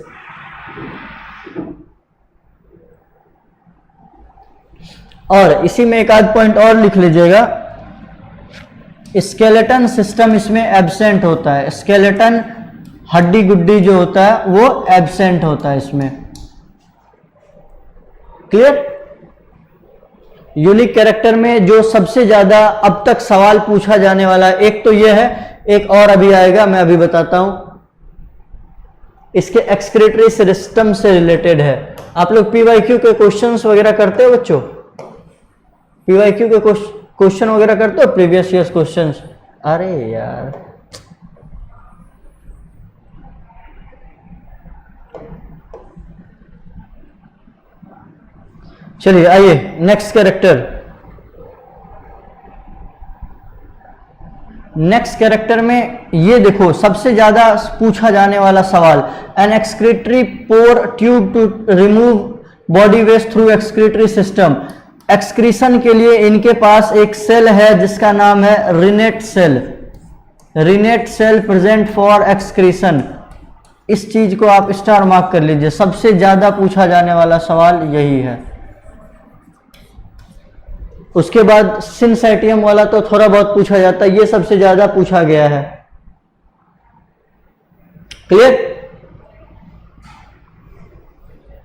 और इसी में एक आध पॉइंट और लिख लीजिएगा, स्केलेटन सिस्टम इसमें एब्सेंट होता है। स्केलेटन, हड्डी गुड्डी जो होता है वो एब्सेंट होता है इसमें। क्लियर। यूनिक कैरेक्टर में जो सबसे ज्यादा अब तक सवाल पूछा जाने वाला एक तो ये है, एक और अभी आएगा, मैं अभी बताता हूं। इसके एक्सक्रीटरी सिस्टम से रिलेटेड है। आप लोग पीवाईक्यू के क्वेश्चंस वगैरह करते हो बच्चों? पीवाईक्यू के क्वेश्चन वगैरह करते हो, प्रीवियस ईयर्स क्वेश्चंस? अरे यार, चलिए आइए नेक्स्ट कैरेक्टर। नेक्स्ट कैरेक्टर में ये देखो, सबसे ज्यादा पूछा जाने वाला सवाल, an excretory pore tube to remove body waste through excretory system. Excretion के लिए इनके पास एक सेल है जिसका नाम है renette cell. Renette cell present for excretion. इस चीज को आप स्टार मार्क कर लीजिए, सबसे ज्यादा पूछा जाने वाला सवाल यही है। उसके बाद सिनसाइटियम वाला तो थोड़ा बहुत पूछा जाता है, ये सबसे ज्यादा पूछा गया है। क्लियर।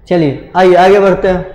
चलिए आइए आगे बढ़ते हैं।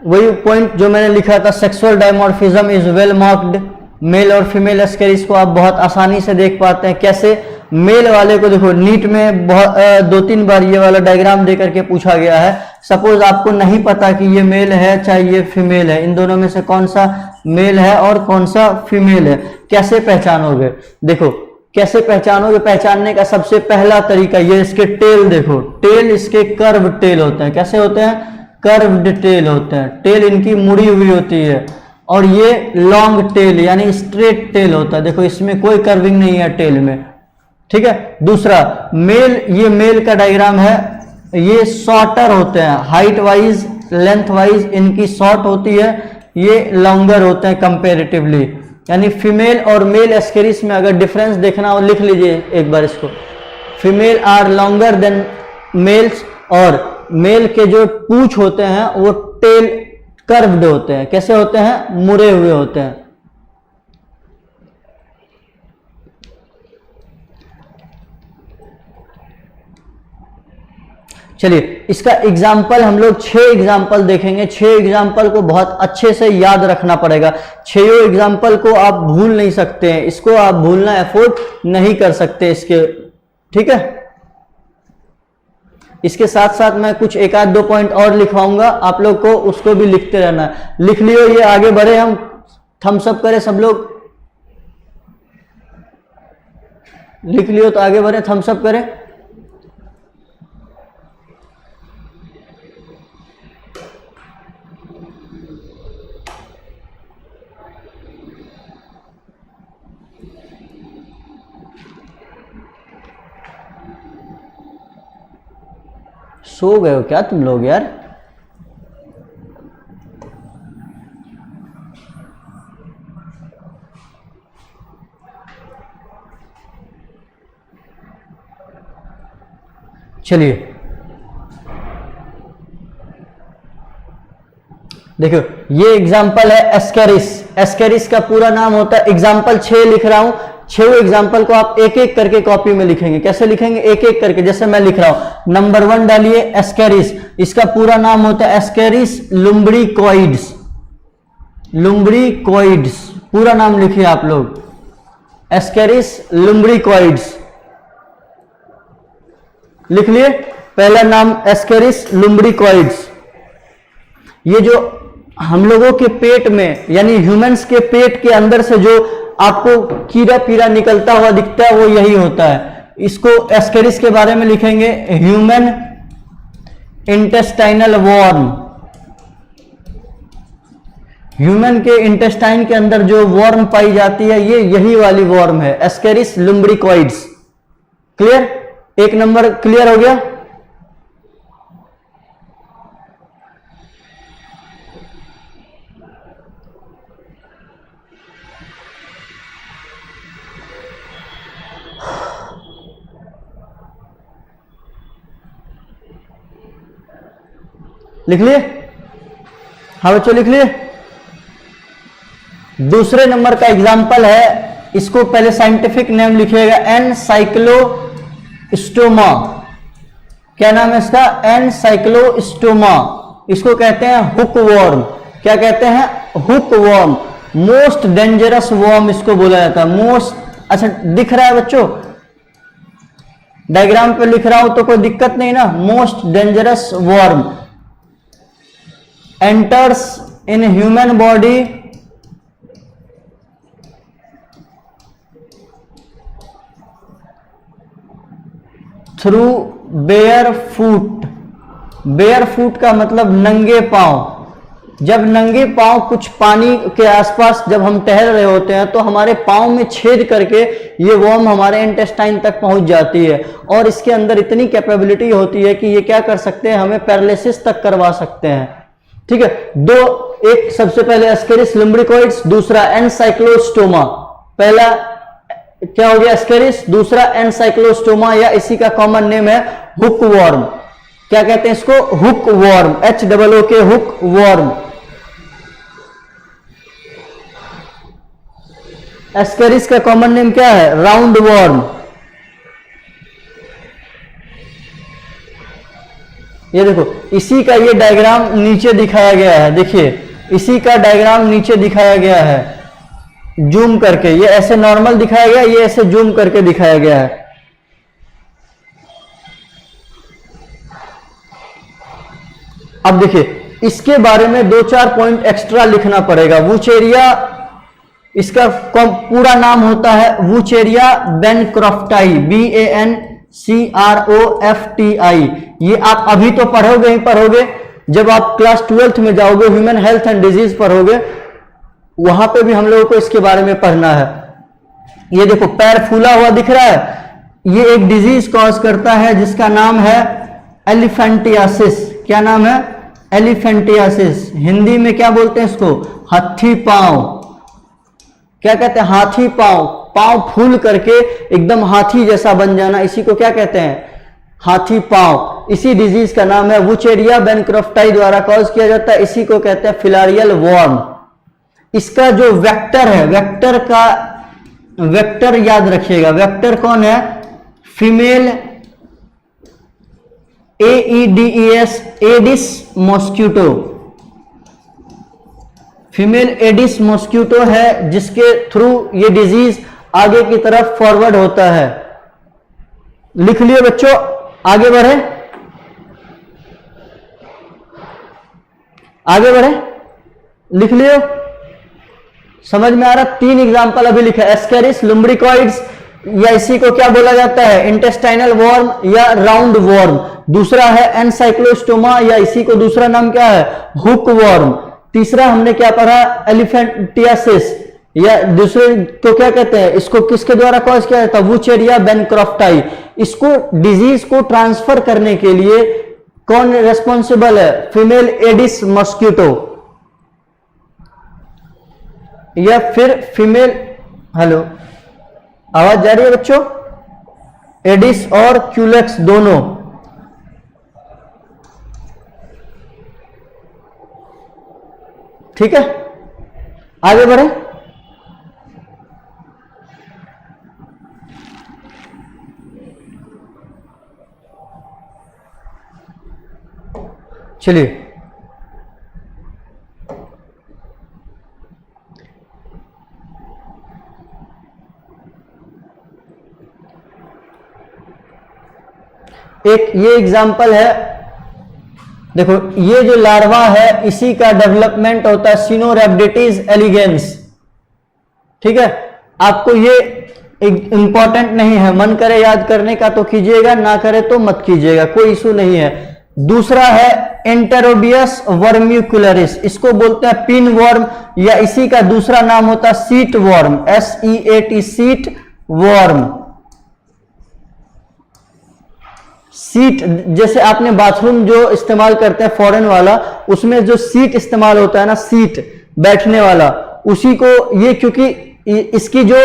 वही पॉइंट जो मैंने लिखा था, sexual dimorphism is well marked. Male और फीमेल एस्केरिस को आप बहुत आसानी से देख पाते हैं। कैसे? मेल वाले को देखो, नीट में बहुत 2-3 बार ये वाला डायग्राम दे करके पूछा गया है। सपोज आपको नहीं पता कि ये मेल है चाहे ये फीमेल है, इन दोनों में से कौन सा मेल है और कौन सा फीमेल है, कैसे पहचानोगे? देखो कैसे पहचानोगे, पहचानने का सबसे पहला तरीका ये, इसके टेल देखो, टेल इसके कर्व टेल होते हैं। कैसे होते हैं? कर्व्ड टेल होते हैं। टेल इनकी मुड़ी हुई होती है। और ये लॉन्ग टेल यानी स्ट्रेट टेल होता है। देखो इसमें कोई कर्विंग नहीं है टेल में, ठीक है। दूसरा मेल, ये मेल का डायग्राम है, ये शॉर्टर होते हैं, हाइट वाइज लेंथ वाइज इनकी शॉर्ट होती है, ये लॉन्गर होते हैं कंपेरेटिवली। यानी फीमेल और मेल एस्केरिस में अगर डिफरेंस देखना हो, लिख लीजिए एक बार इसको, female are longer than males, और मेल के जो पूंछ होते हैं वो टेल कर्व्ड होते हैं। कैसे होते हैं? मुड़े हुए होते हैं। चलिए इसका एग्जाम्पल हम लोग 6 एग्जाम्पल देखेंगे। 6 एग्जाम्पल को बहुत अच्छे से याद रखना पड़ेगा। 6 एग्जाम्पल को आप भूल नहीं सकते हैं, इसको आप भूलना एफोर्ड नहीं कर सकते इसके, ठीक है। इसके साथ साथ मैं कुछ 1-2 पॉइंट और लिखवाऊंगा आप लोग को, उसको भी लिखते रहना है। लिख लियो, ये आगे बढ़े, हम थम्स अप करें सब लोग। लिख लियो तो आगे बढ़े, थम्स अप करें। सो गए हो क्या तुम लोग यार? चलिए देखो ये एग्जाम्पल है एस्केरिस। एस्केरिस का पूरा नाम होता है, एग्जाम्पल 6 लिख रहा हूं, 6 एग्जाम्पल को आप एक एक करके कॉपी में लिखेंगे। कैसे लिखेंगे? एक एक करके, जैसे मैं लिख रहा हूं। नंबर 1 डालिए एस्केरिस, इसका पूरा नाम होता है एस्केरिस लुम्ब्रिकॉइड्स। लुम्ब्रिकॉइड्स पूरा नाम लिखिए आप लोग, एस्केरिस लुम्ब्रिकॉइड्स लिख लिए। पहला नाम एस्केरिस लुम्ब्रिकॉइड्स। ये जो हम लोगों के पेट में यानी ह्यूमंस के पेट के अंदर से जो आपको कीड़ा पीड़ा निकलता हुआ दिखता है वो यही होता है। इसको एस्केरिस के बारे में लिखेंगे ह्यूमन इंटेस्टाइनल वॉर्म। ह्यूमन के इंटेस्टाइन के अंदर जो वॉर्म पाई जाती है ये यही वाली वॉर्म है, एस्केरिस लुम्ब्रिकॉइड्स। क्लियर? एक नंबर क्लियर हो गया। लिख लिए? हाँ बच्चों लिख लिए। दूसरे नंबर का एग्जाम्पल है, इसको पहले साइंटिफिक नेम लिखिएगा, एनसाइक्लोस्टोमा। क्या नाम है इसका? एनसाइक्लोस्टोमा। इसको कहते हैं हुक वॉर्म। क्या कहते हैं? Hookworm. Most dangerous worm इसको बोला जाता है। मोस्ट, अच्छा दिख रहा है बच्चों? डायग्राम पे लिख रहा हूं तो कोई दिक्कत नहीं ना? Most dangerous worm enters in human body through bare foot। bare foot का मतलब नंगे पांव। जब नंगे पांव कुछ पानी के आसपास जब हम टहल रहे होते हैं तो हमारे पांव में छेद करके ये वॉर्म हमारे इंटेस्टाइन तक पहुंच जाती है और इसके अंदर इतनी कैपेबिलिटी होती है कि ये क्या कर सकते हैं, हमें पैरालिसिस तक करवा सकते हैं। ठीक है, दो, एक सबसे पहले एस्केरिस लुम्ब्रिकॉइड्स, दूसरा एनसाइक्लोस्टोमा। पहला क्या हो गया? एस्केरिस, दूसरा एनसाइक्लोस्टोमा या इसी का कॉमन नेम है हुक वॉर्म। क्या कहते हैं इसको? Hook warm, HOOK hook warm. Ascaris का कॉमन नेम क्या है? Round warm. ये देखो इसी का ये डायग्राम नीचे दिखाया गया है। देखिए इसी का डायग्राम नीचे दिखाया गया है जूम करके। ये ऐसे नॉर्मल दिखाया गया, ये ऐसे जूम करके दिखाया गया है। अब देखिए इसके बारे में 2-4 पॉइंट एक्स्ट्रा लिखना पड़ेगा। वुचेरिया, इसका पूरा नाम होता है वुचेरिया बैनक्रॉफ्टाई, BANCROFTI। ये आप अभी तो पढ़ोगे ही पढ़ोगे, जब आप क्लास 12th में जाओगे ह्यूमन हेल्थ एंड डिजीज पढ़ोगे, वहां पे भी हम लोगों को इसके बारे में पढ़ना है। ये देखो पैर फूला हुआ दिख रहा है, ये एक डिजीज कॉज करता है जिसका नाम है एलिफेंटियासिस। क्या नाम है? एलिफेंटियासिस। हिंदी में क्या बोलते हैं इसको? हाथी पांव। क्या कहते हैं? हाथी पांव। पांव फूल करके एकदम हाथी जैसा बन जाना, इसी को क्या कहते हैं? हाथी पांव। इसी डिजीज का नाम है वुचेरिया बैनक्रॉफ्टाई द्वारा कॉज किया जाता है। इसी को कहते हैं फिलारियल वॉर्म। इसका जो वेक्टर है, वेक्टर याद रखिएगा। वेक्टर कौन है? Female AEDES, Aedes mosquito. Female Aedes mosquito है जिसके थ्रू ये डिजीज आगे की तरफ फॉरवर्ड होता है। लिख लिए बच्चों? आगे बढ़े, आगे बढ़े, लिख लियो? समझ में आ रहा? 3 एग्जांपल अभी लिखा है, एस्केरिस लुम्ब्रिकॉइड्स या इसी को क्या बोला जाता है? इंटेस्टाइनल वॉर्म या राउंड वॉर्म। दूसरा है एनसाइक्लोस्टोमा या इसी को दूसरा नाम क्या है? Hook warm. तीसरा हमने क्या पढ़ा? एलिफेंटियासिस या दूसरे को क्या कहते हैं? इसको किसके द्वारा कॉज किया जाता है? वुचेरिया बैनक्रॉफ्टाई। इसको डिजीज को ट्रांसफर करने के लिए कौन रेस्पॉन्सिबल है? फीमेल एडिस मॉस्किटो या फिर फीमेल, हेलो आवाज जा रही है बच्चों? एडिस और क्यूलेक्स दोनों। ठीक है, आगे बढ़े। चलिए एक ये एग्जाम्पल है, देखो ये जो लार्वा है इसी का डेवलपमेंट होता है सिनोरैबिडिटीज एलिगेंस। ठीक है, आपको ये इंपॉर्टेंट नहीं है, मन करे याद करने का तो कीजिएगा, ना करे तो मत कीजिएगा, कोई इशू नहीं है। दूसरा है एंटेरोबियस वर्म्यूकुलरिस, इसको बोलते हैं पिन वर्म या इसी का दूसरा नाम होता है seat worm, SEAT seat worm. Seat जैसे आपने बाथरूम जो इस्तेमाल करते हैं फॉरेन वाला, उसमें जो सीट इस्तेमाल होता है ना, सीट बैठने वाला, उसी को ये, क्योंकि इसकी जो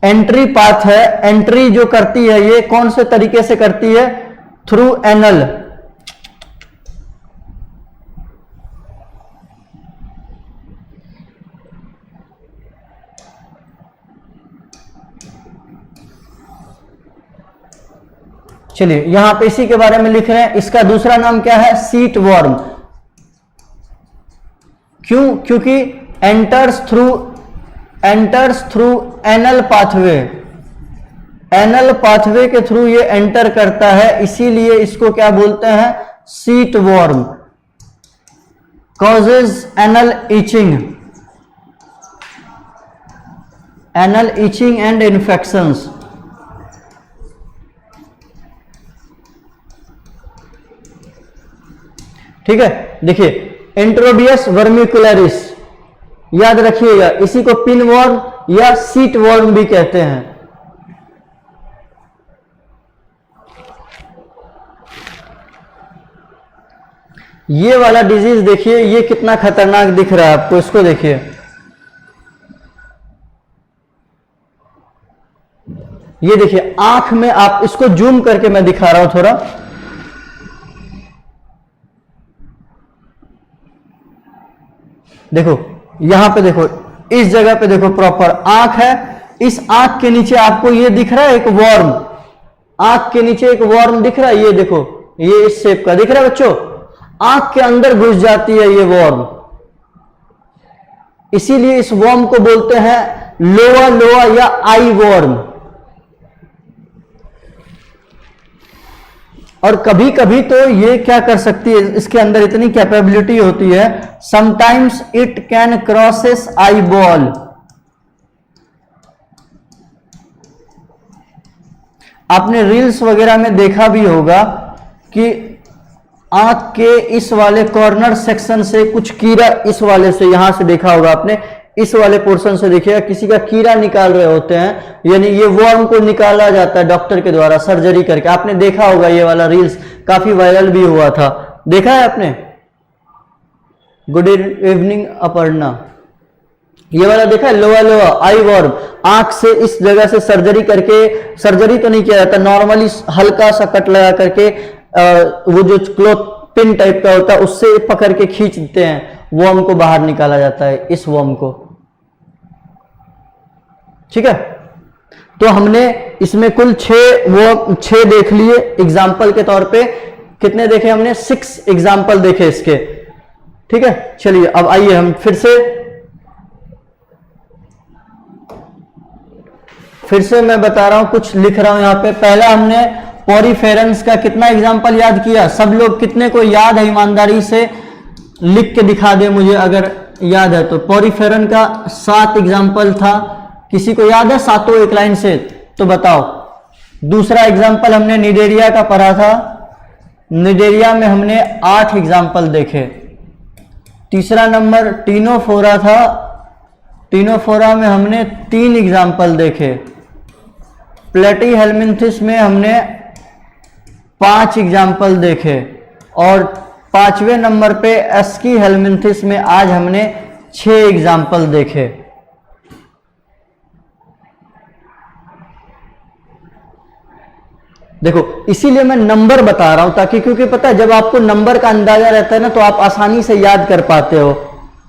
एंट्री पाथ है, एंट्री जो करती है ये कौन से तरीके से करती है, थ्रू एनल। चलिए यहां पे इसी के बारे में लिख रहे हैं, इसका दूसरा नाम क्या है, सीट वर्म। क्यों? क्योंकि enters through anal pathway, anal pathway के थ्रू ये एंटर करता है, इसीलिए इसको क्या बोलते हैं, seat worm. Causes anal etching and infections. ठीक है, देखिए एंटेरोबियस वर्म्यूकुलरिस याद रखिएगा, इसी को पिन वर्म या सीट वर्म भी कहते हैं। ये वाला डिजीज देखिए, ये कितना खतरनाक दिख रहा है आपको, इसको देखिए, ये देखिए आंख में, आप इसको जूम करके मैं दिखा रहा हूं थोड़ा, देखो यहां पे देखो, इस जगह पे देखो प्रॉपर आंख है, इस आंख के नीचे आपको ये दिख रहा है एक वर्म, आंख के नीचे एक वर्म दिख रहा है, ये देखो, ये इस शेप का दिख रहा है बच्चों, आंख के अंदर घुस जाती है ये वर्म, इसीलिए इस वर्म को बोलते हैं लोआ या आई वर्म। और कभी कभी तो ये क्या कर सकती है, इसके अंदर इतनी कैपेबिलिटी होती है, sometimes it can crosses eye ball. आपने रील्स वगैरह में देखा भी होगा कि आंख के इस वाले कॉर्नर सेक्शन से कुछ कीड़ा, इस वाले से, यहां से देखा होगा आपने, इस वाले पोर्शन से देखिएगा, किसी का कीड़ा निकाल रहे होते हैं, यानी ये वर्म को निकाला जाता है डॉक्टर के द्वारा सर्जरी करके। आपने देखा होगा, ये वाला रील्स काफी वायरल भी हुआ था, देखा है आपने। गुड इवनिंग अपर्णा, ये वाला देखा है, लोआ आई वर्म, आंख से इस जगह से सर्जरी करके, सर्जरी तो नहीं किया जाता, नॉर्मली हल्का सा कट लगा करके वो जो क्लॉथ पिन टाइप का होता है उससे पकड़ के खींच देते हैं, वर्म को बाहर निकाला जाता है, इस वर्म को। ठीक है, तो हमने इसमें कुल 6 देख लिए एग्जाम्पल के तौर पे। कितने देखे हमने? 6 एग्जाम्पल देखे इसके। ठीक है, चलिए अब आइए हम फिर से मैं बता रहा हूं, कुछ लिख रहा हूं यहां पे। पहला हमने पॉरीफेरेंस का कितना एग्जाम्पल याद किया? सब लोग कितने को याद है? ईमानदारी से लिख के दिखा दे मुझे अगर याद है तो। पॉरीफेरन का 7 एग्जाम्पल था, किसी को याद है? 7 एक लाइन से तो बताओ। दूसरा एग्जाम्पल हमने निडेरिया का पढ़ा था, निडेरिया में हमने 8 एग्जाम्पल देखे। तीसरा नंबर टीनोफोरा था, टीनोफोरा में हमने 3 एग्जाम्पल देखे। प्लेटीहेल्मिन्थिस में हमने 5 एग्जाम्पल देखे। और 5वें नंबर पे एस्कीहेल्मिन्थिस में आज हमने 6 एग्जाम्पल देखे। देखो इसीलिए मैं नंबर बता रहा हूं ताकि, क्योंकि पता है जब आपको नंबर का अंदाजा रहता है ना तो आप आसानी से याद कर पाते हो।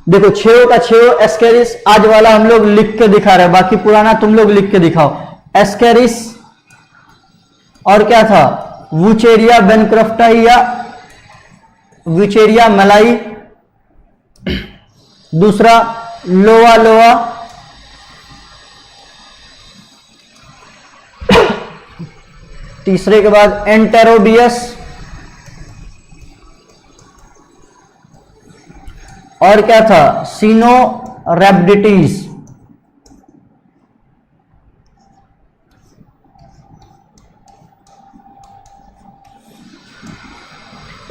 देखो छेओ का छेओ एस्केरिस, आज वाला हम लोग लिख के दिखा रहे हैं, बाकी पुराना तुम लोग लिख के दिखाओ। एस्केरिस और क्या था, वुचेरिया बेनक्रफ्टाई या वुचेरिया मलाई, दूसरा लोआ लोआ, तीसरे के बाद एंटेरोडियस, और क्या था, सीनो रैप्डिटीज।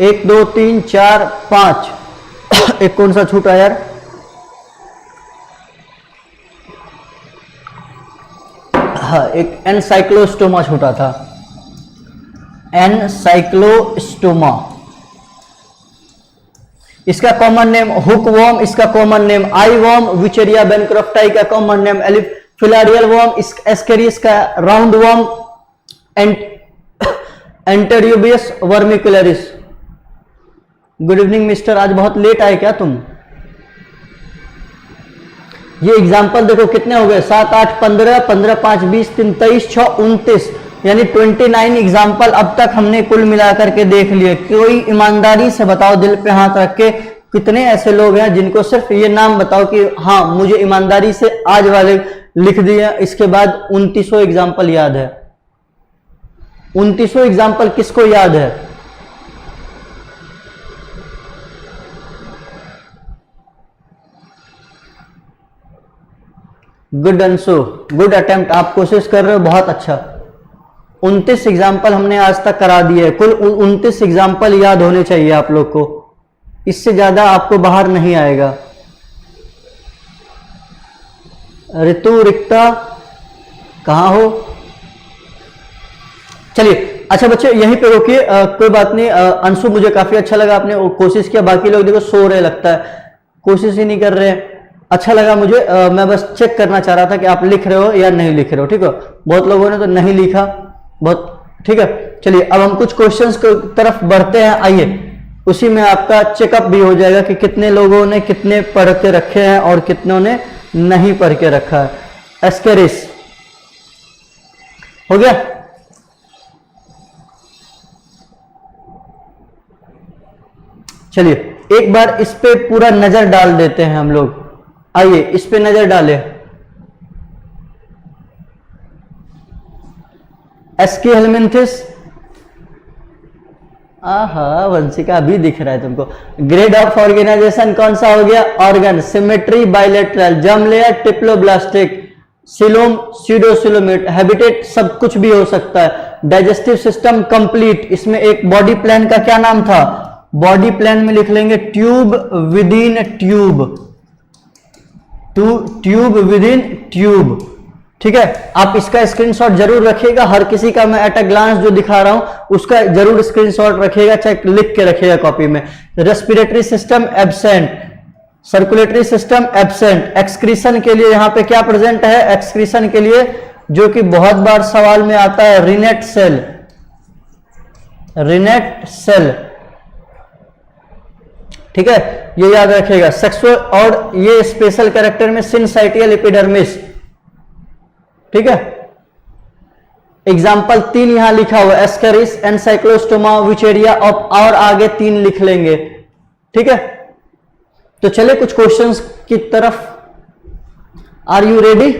एक दो तीन चार पांच, एक कौन सा छूटा यार, हाँ एक एनसाइक्लोस्टोमा छूटा था, एनसाइक्लोस्टोमा। इसका कॉमन नेम हुक वॉर्म, इसका common name eye worm, Wuchereria bancrofti का common name filarial worm, Ascaris का round worm, Enterobius vermicularis. Good evening mister, आज बहुत लेट आए क्या तुम? ये एग्जाम्पल देखो कितने हो गए, 7 8 15 15 5 20 3 23 6 29, यानी 29 एग्जाम्पल अब तक हमने कुल मिलाकर के देख लिए। कोई ईमानदारी से बताओ, दिल पे हाथ रख के, कितने ऐसे लोग हैं जिनको सिर्फ ये नाम बताओ कि हाँ मुझे ईमानदारी से आज वाले लिख दिए, इसके बाद 2900 एग्जाम्पल याद है। 2900 एग्जाम्पल किसको याद है? गुड अंशु, गुड अटेम्प्ट, आप कोशिश कर रहे हो, बहुत अच्छा। 29 एग्जाम्पल हमने आज तक करा दिए, कुल 29 एग्जाम्पल याद होने चाहिए आप लोग को, इससे ज्यादा आपको बाहर नहीं आएगा। ऋतु रिक्ता कहां हो? चलिए अच्छा बच्चे यहीं पे रोकिए, कोई बात नहीं। अंशु मुझे काफी अच्छा लगा, आपने कोशिश किया, बाकी लोग देखो सो रहे लगता है, कोशिश ही नहीं कर रहे हैं। अच्छा लगा मुझे, मैं बस चेक करना चाह रहा था कि आप लिख रहे हो या नहीं लिख रहे हो, ठीक है। बहुत लोगों ने तो नहीं लिखा, बहुत ठीक है। चलिए अब हम कुछ क्वेश्चंस की तरफ बढ़ते हैं, आइए, उसी में आपका चेकअप भी हो जाएगा कि कितने लोगों ने कितने पढ़ के रखे हैं और कितनों ने नहीं पढ़ के रखा है। एस्केरिस हो गया? चलिए एक बार इस पे पूरा नजर डाल देते हैं हम लोग, आइए इस पे नजर डालें। एस्की हेलमिंथिस, आहा वंशिका अभी दिख रहा है तुमको। ग्रेड ऑफ ऑर्गेनाइजेशन कौन सा हो गया? Organ, symmetry, bilateral, germ layer, triploblastic, coelom, pseudocoelomate, habitat सब कुछ भी हो सकता है। डाइजेस्टिव सिस्टम कंप्लीट, इसमें एक बॉडी प्लान का क्या नाम था? बॉडी प्लान में लिख लेंगे tube with in tube, tube with in tube, ठीक है। आप इसका स्क्रीनशॉट जरूर रखिएगा, हर किसी का मैं एट अ ग्लांस जो दिखा रहा हूं उसका जरूर स्क्रीनशॉट रखिएगा, चाहे लिख के रखिएगा कॉपी में। Respiratory system absent, circulatory system absent, excretion के लिए यहां पे क्या प्रेजेंट है? एक्सक्रीशन के लिए जो कि बहुत बार सवाल में आता है, रिनेट सेल, रिनेट सेल, ठीक है, ये याद रखिएगा। सेक्सुअल, और ये स्पेशल कैरेक्टर में सिनसाइटियल एपिडर्मिस, ठीक है। एग्जाम्पल 3 यहां लिखा हुआ, एस्केरिस, एनसाइक्लोस्टोमा, विचेरिया, और आगे 3 लिख लेंगे, ठीक है। तो चले कुछ क्वेश्चंस की तरफ। Are you ready?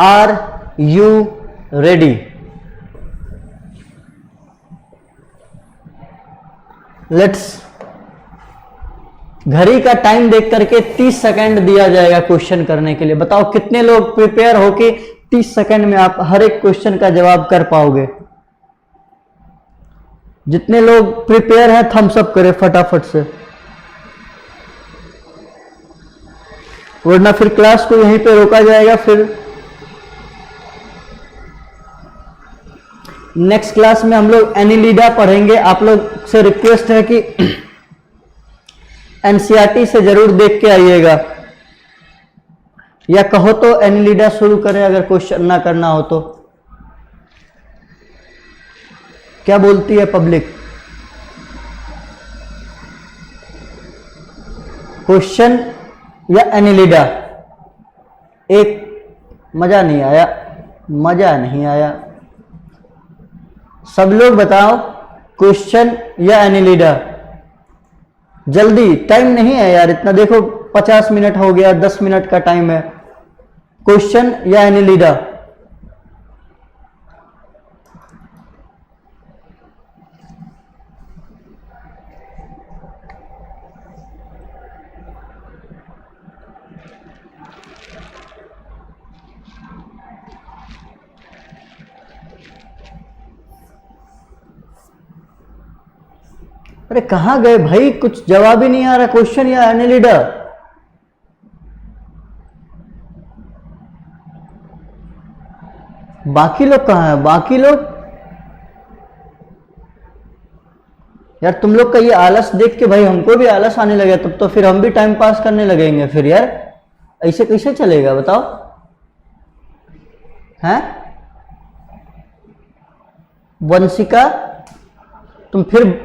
Are you ready? Let's, घड़ी का टाइम देख करके 30 सेकंड दिया जाएगा क्वेश्चन करने के लिए। बताओ कितने लोग प्रिपेयर हो कि 30 सेकंड में आप हर एक क्वेश्चन का जवाब कर पाओगे? जितने लोग प्रिपेयर हैं थम्स अप करें फटाफट से, वरना फिर क्लास को यहीं पे रोका जाएगा। फिर नेक्स्ट क्लास में हम लोग एनिलिडा पढ़ेंगे। आप लोग से रिक्वेस्ट है कि एनसीईआरटी से जरूर देख के आइएगा, या कहो तो एनिलिडा शुरू करें अगर क्वेश्चन ना करना हो तो। क्या बोलती है पब्लिक? क्वेश्चन या एनिलिडा? एक, मजा नहीं आया, मजा नहीं आया। सब लोग बताओ, क्वेश्चन या एनिलिडा? जल्दी, टाइम नहीं है यार इतना, देखो 50 मिनट हो गया, 10 मिनट का टाइम है। क्वेश्चन या एनिलिडा? अरे कहां गए भाई, कुछ जवाब ही नहीं आ रहा। क्वेश्चन या एनिलिडा? बाकी लोग कहां हैं? बाकी लोग यार, तुम लोग का ये आलस देख के भाई हमको भी आलस आने लगा, तब तो फिर हम भी टाइम पास करने लगेंगे फिर यार। ऐसे कैसे चलेगा बताओ? हैं वंशिका, तुम फिर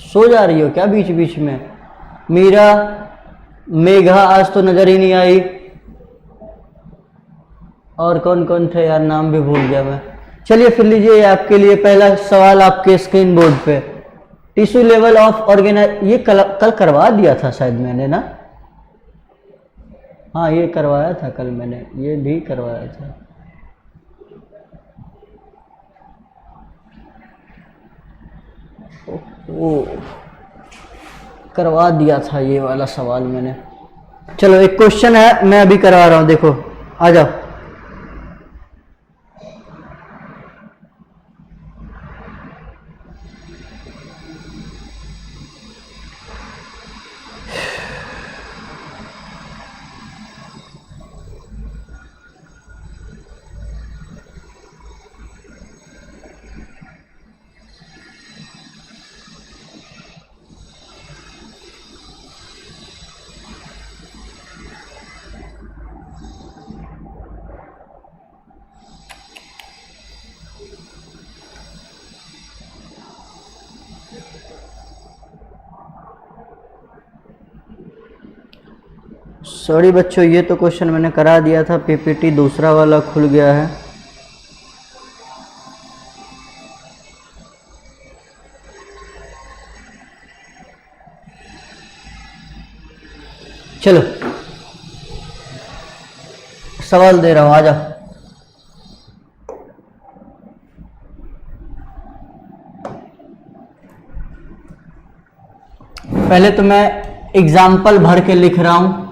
सो जा रही हो क्या बीच बीच में? मीरा, मेघा आज तो नजर ही नहीं आई। और कौन कौन थे यार, नाम भी भूल गया मैं। चलिए फिर लीजिए आपके लिए पहला सवाल आपके स्क्रीन बोर्ड पे। टिश्यू लेवल ऑफ ऑर्गेनाइज, ये कल करवा दिया था शायद मैंने ना। हाँ ये करवाया था कल मैंने, ये भी करवाया था। ओ करवा दिया था ये वाला सवाल मैंने। चलो एक क्वेश्चन है, मैं अभी करवा रहा हूं, देखो आ जाओ। सॉरी बच्चों, ये तो क्वेश्चन मैंने करा दिया था, पीपीटी दूसरा वाला खुल गया है। चलो सवाल दे रहा हूं, आ जाओ। पहले तो मैं एग्जाम्पल भर के लिख रहा हूं।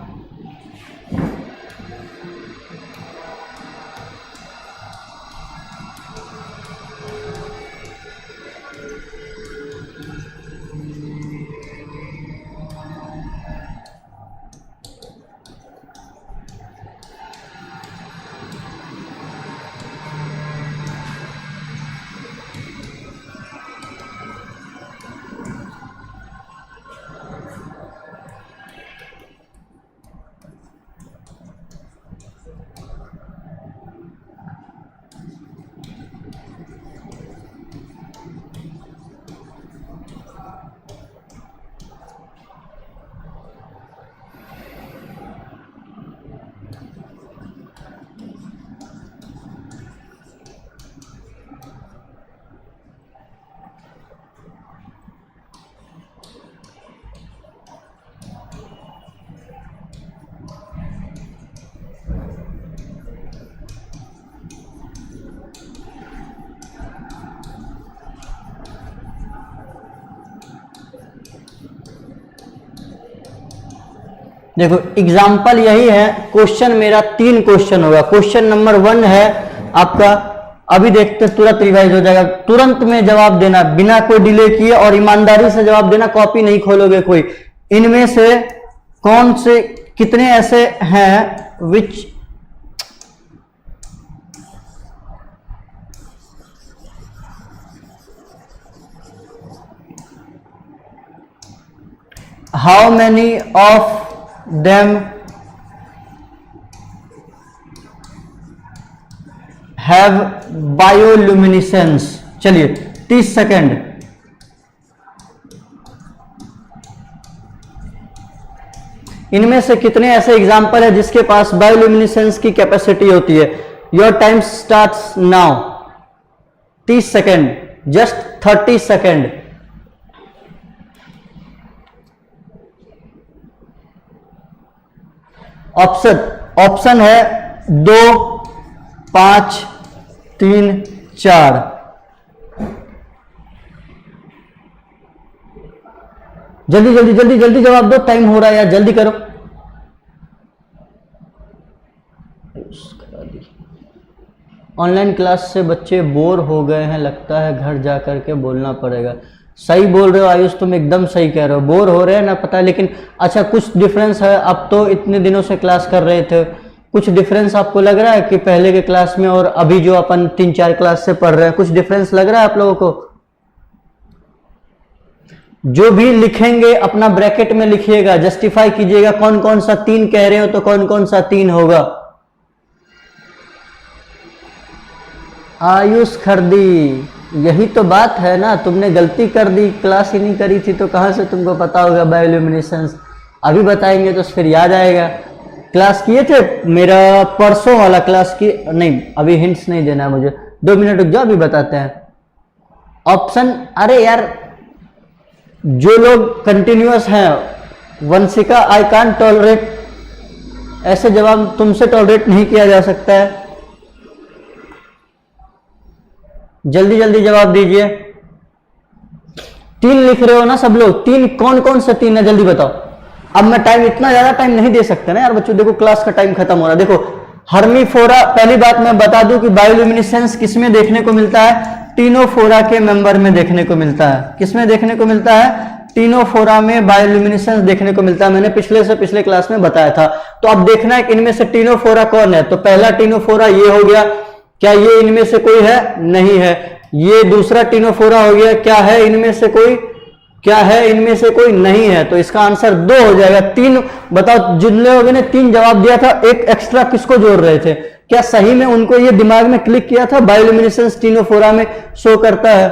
देखो एग्जाम्पल यही है, क्वेश्चन मेरा 3 क्वेश्चन होगा। क्वेश्चन नंबर 1 है आपका, अभी देखते तुरंत रिवाइज हो जाएगा, तुरंत में जवाब देना बिना कोई डिले किए और ईमानदारी से जवाब देना, कॉपी नहीं खोलोगे कोई। इनमें से कौन से कितने ऐसे हैं विच how many of them have bioluminescence। चलिए 30 सेकेंड, इनमें से कितने ऐसे एग्जाम्पल है जिसके पास बायोल्यूमिनेसेंस की कैपेसिटी होती है? Your time starts now. 30 second, just 30 second. Option है 2, 5, 3, 4। जल्दी जल्दी जल्दी जल्दी जवाब दो, टाइम हो रहा है यार, जल्दी करो। ऑनलाइन क्लास से बच्चे बोर हो गए हैं, लगता है घर जा करके बोलना पड़ेगा। सही बोल रहे हो आयुष, तुम एकदम सही कह रहे हो, बोर हो रहे हैं ना पता है, लेकिन अच्छा कुछ डिफरेंस है। अब तो इतने दिनों से क्लास कर रहे थे, कुछ डिफरेंस आपको लग रहा है कि पहले के क्लास में और अभी जो अपन 3-4 क्लास से पढ़ रहे हैं, कुछ डिफरेंस लग रहा है आप लोगों को? जो भी लिखेंगे अपना ब्रैकेट में लिखिएगा, जस्टिफाई कीजिएगा कौन कौन सा 3 कह रहे हो तो कौन कौन सा 3 होगा। आयुष खर्दी, यही तो बात है ना, तुमने गलती कर दी, क्लास ही नहीं करी थी तो कहां से तुमको पता होगा बायोल्यूमिनेसेंस? अभी बताएंगे तो फिर याद आएगा। क्लास किए थे मेरा परसों वाला क्लास की नहीं, अभी हिंट्स नहीं देना है मुझे, 2 मिनट रुक जाओ, अभी बताते हैं। ऑप्शन, अरे यार जो लोग कंटिन्यूअस हैं, वंशिका आई कांट टॉलरेट, ऐसे जवाब तुमसे टॉलरेट नहीं किया जा सकता है। जल्दी जल्दी जवाब दीजिए। 3 लिख रहे हो ना सब लोग? 3 कौन कौन से 3 है जल्दी बताओ। अब मैं टाइम, इतना ज्यादा टाइम नहीं दे सकते ना यार बच्चों, देखो क्लास का टाइम खत्म हो रहा है। देखो हर्मीफोरा, पहली बात मैं बता दूं कि बायोल्यूमिनेसेंस किसमें देखने को मिलता है? टीनोफोरा के मेंबर में देखने को मिलता है। किसमें देखने को मिलता है? टीनोफोरा में बायोल्यूमिनेसेंस देखने को मिलता है। मैंने पिछले क्लास में बताया था। तो अब देखना है कि इनमें से टीनोफोरा कौन है। तो पहला टीनोफोरा ये हो गया, क्या ये इनमें से कोई है? नहीं है। ये दूसरा टीनोफोरा हो गया, क्या है इनमें से कोई? क्या है इनमें से कोई? नहीं है। तो इसका आंसर 2 हो जाएगा। 3 बताओ, जिन लोगों ने 3 जवाब दिया था, एक एक्स्ट्रा किसको जोड़ रहे थे? क्या सही में उनको ये दिमाग में क्लिक किया था बायोल्यूमिनेसेंस टीनोफोरा में शो करता है?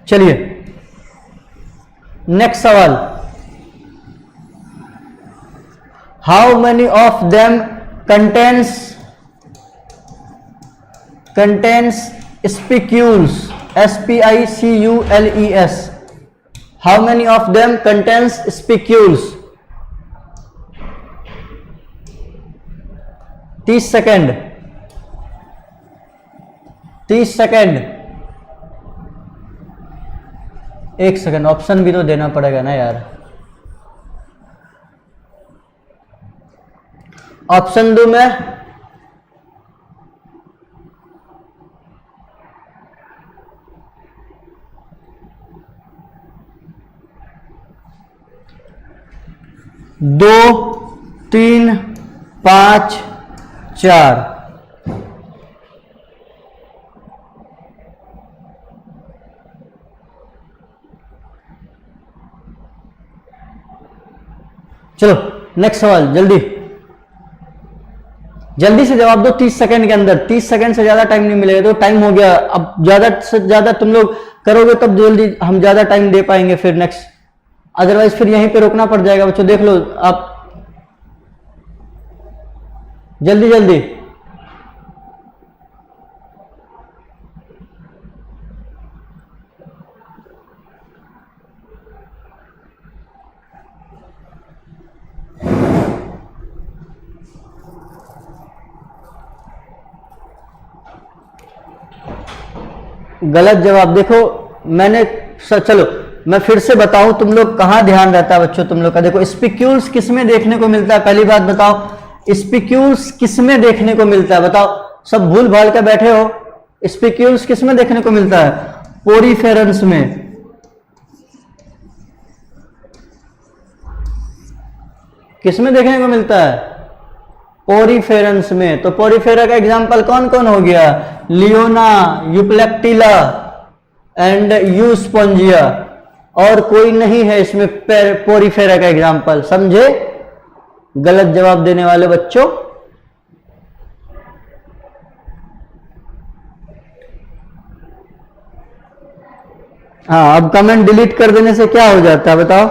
चलिए नेक्स्ट सवाल। How many of them contains spicules, spicules, how many of them contains spicules? 30 second, 30 second, 1 second, option भी तो देना पड़ेगा ना यार। ऑप्शन दूं मैं? दो, 3, 5, 4। चलो नेक्स्ट सवाल, जल्दी जल्दी से जवाब दो 30 सेकंड के अंदर। 30 सेकंड से ज्यादा टाइम नहीं मिलेगा। तो टाइम हो गया, अब ज्यादा से ज्यादा तुम लोग करोगे तब जल्दी हम ज्यादा टाइम दे पाएंगे फिर नेक्स्ट, अदरवाइज फिर यहीं पे रोकना पड़ जाएगा बच्चों। देख लो आप, जल्दी जल्दी। गलत जवाब। देखो मैंने, चलो मैं फिर से बताऊं, तुम लोग कहां ध्यान रहता है बच्चों तुम लोग का। देखो स्पिक्यूल्स किस में देखने को मिलता है? पहली बात बताओ, स्पिक्यूल्स किस में देखने को मिलता है? बताओ, सब भूल भाल के बैठे हो। स्पिक्यूल्स किस में देखने को मिलता है? पोरीफेरेंस में। किस में देखने को मिलता है? पोरीफेरेंस में। तो पोरीफेरा का एग्जाम्पल कौन कौन हो गया? लियोना, यूप्लेक्टिला एंड यूस्पोंजिया। और कोई नहीं है इसमें पोरीफेरा का एग्जाम्पल, समझे? गलत जवाब देने वाले बच्चों। हाँ, अब कमेंट डिलीट कर देने से क्या हो जाता है बताओ?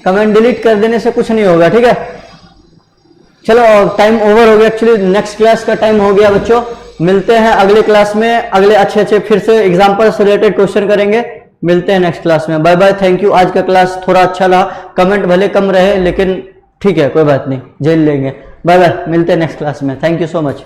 कमेंट डिलीट कर देने से कुछ नहीं होगा, ठीक है। चलो टाइम ओवर हो गया, एक्चुअली नेक्स्ट क्लास का टाइम हो गया बच्चों। मिलते हैं अगले क्लास में, अगले अच्छे फिर से एग्जाम्पल से रिलेटेड क्वेश्चन करेंगे। मिलते हैं नेक्स्ट क्लास में। Bye bye, thank you. आज का क्लास थोड़ा अच्छा रहा, कमेंट भले कम रहे लेकिन ठीक है, कोई बात नहीं, झेल लेंगे। बाय बाय, मिलते हैं नेक्स्ट क्लास में। Thank you so much.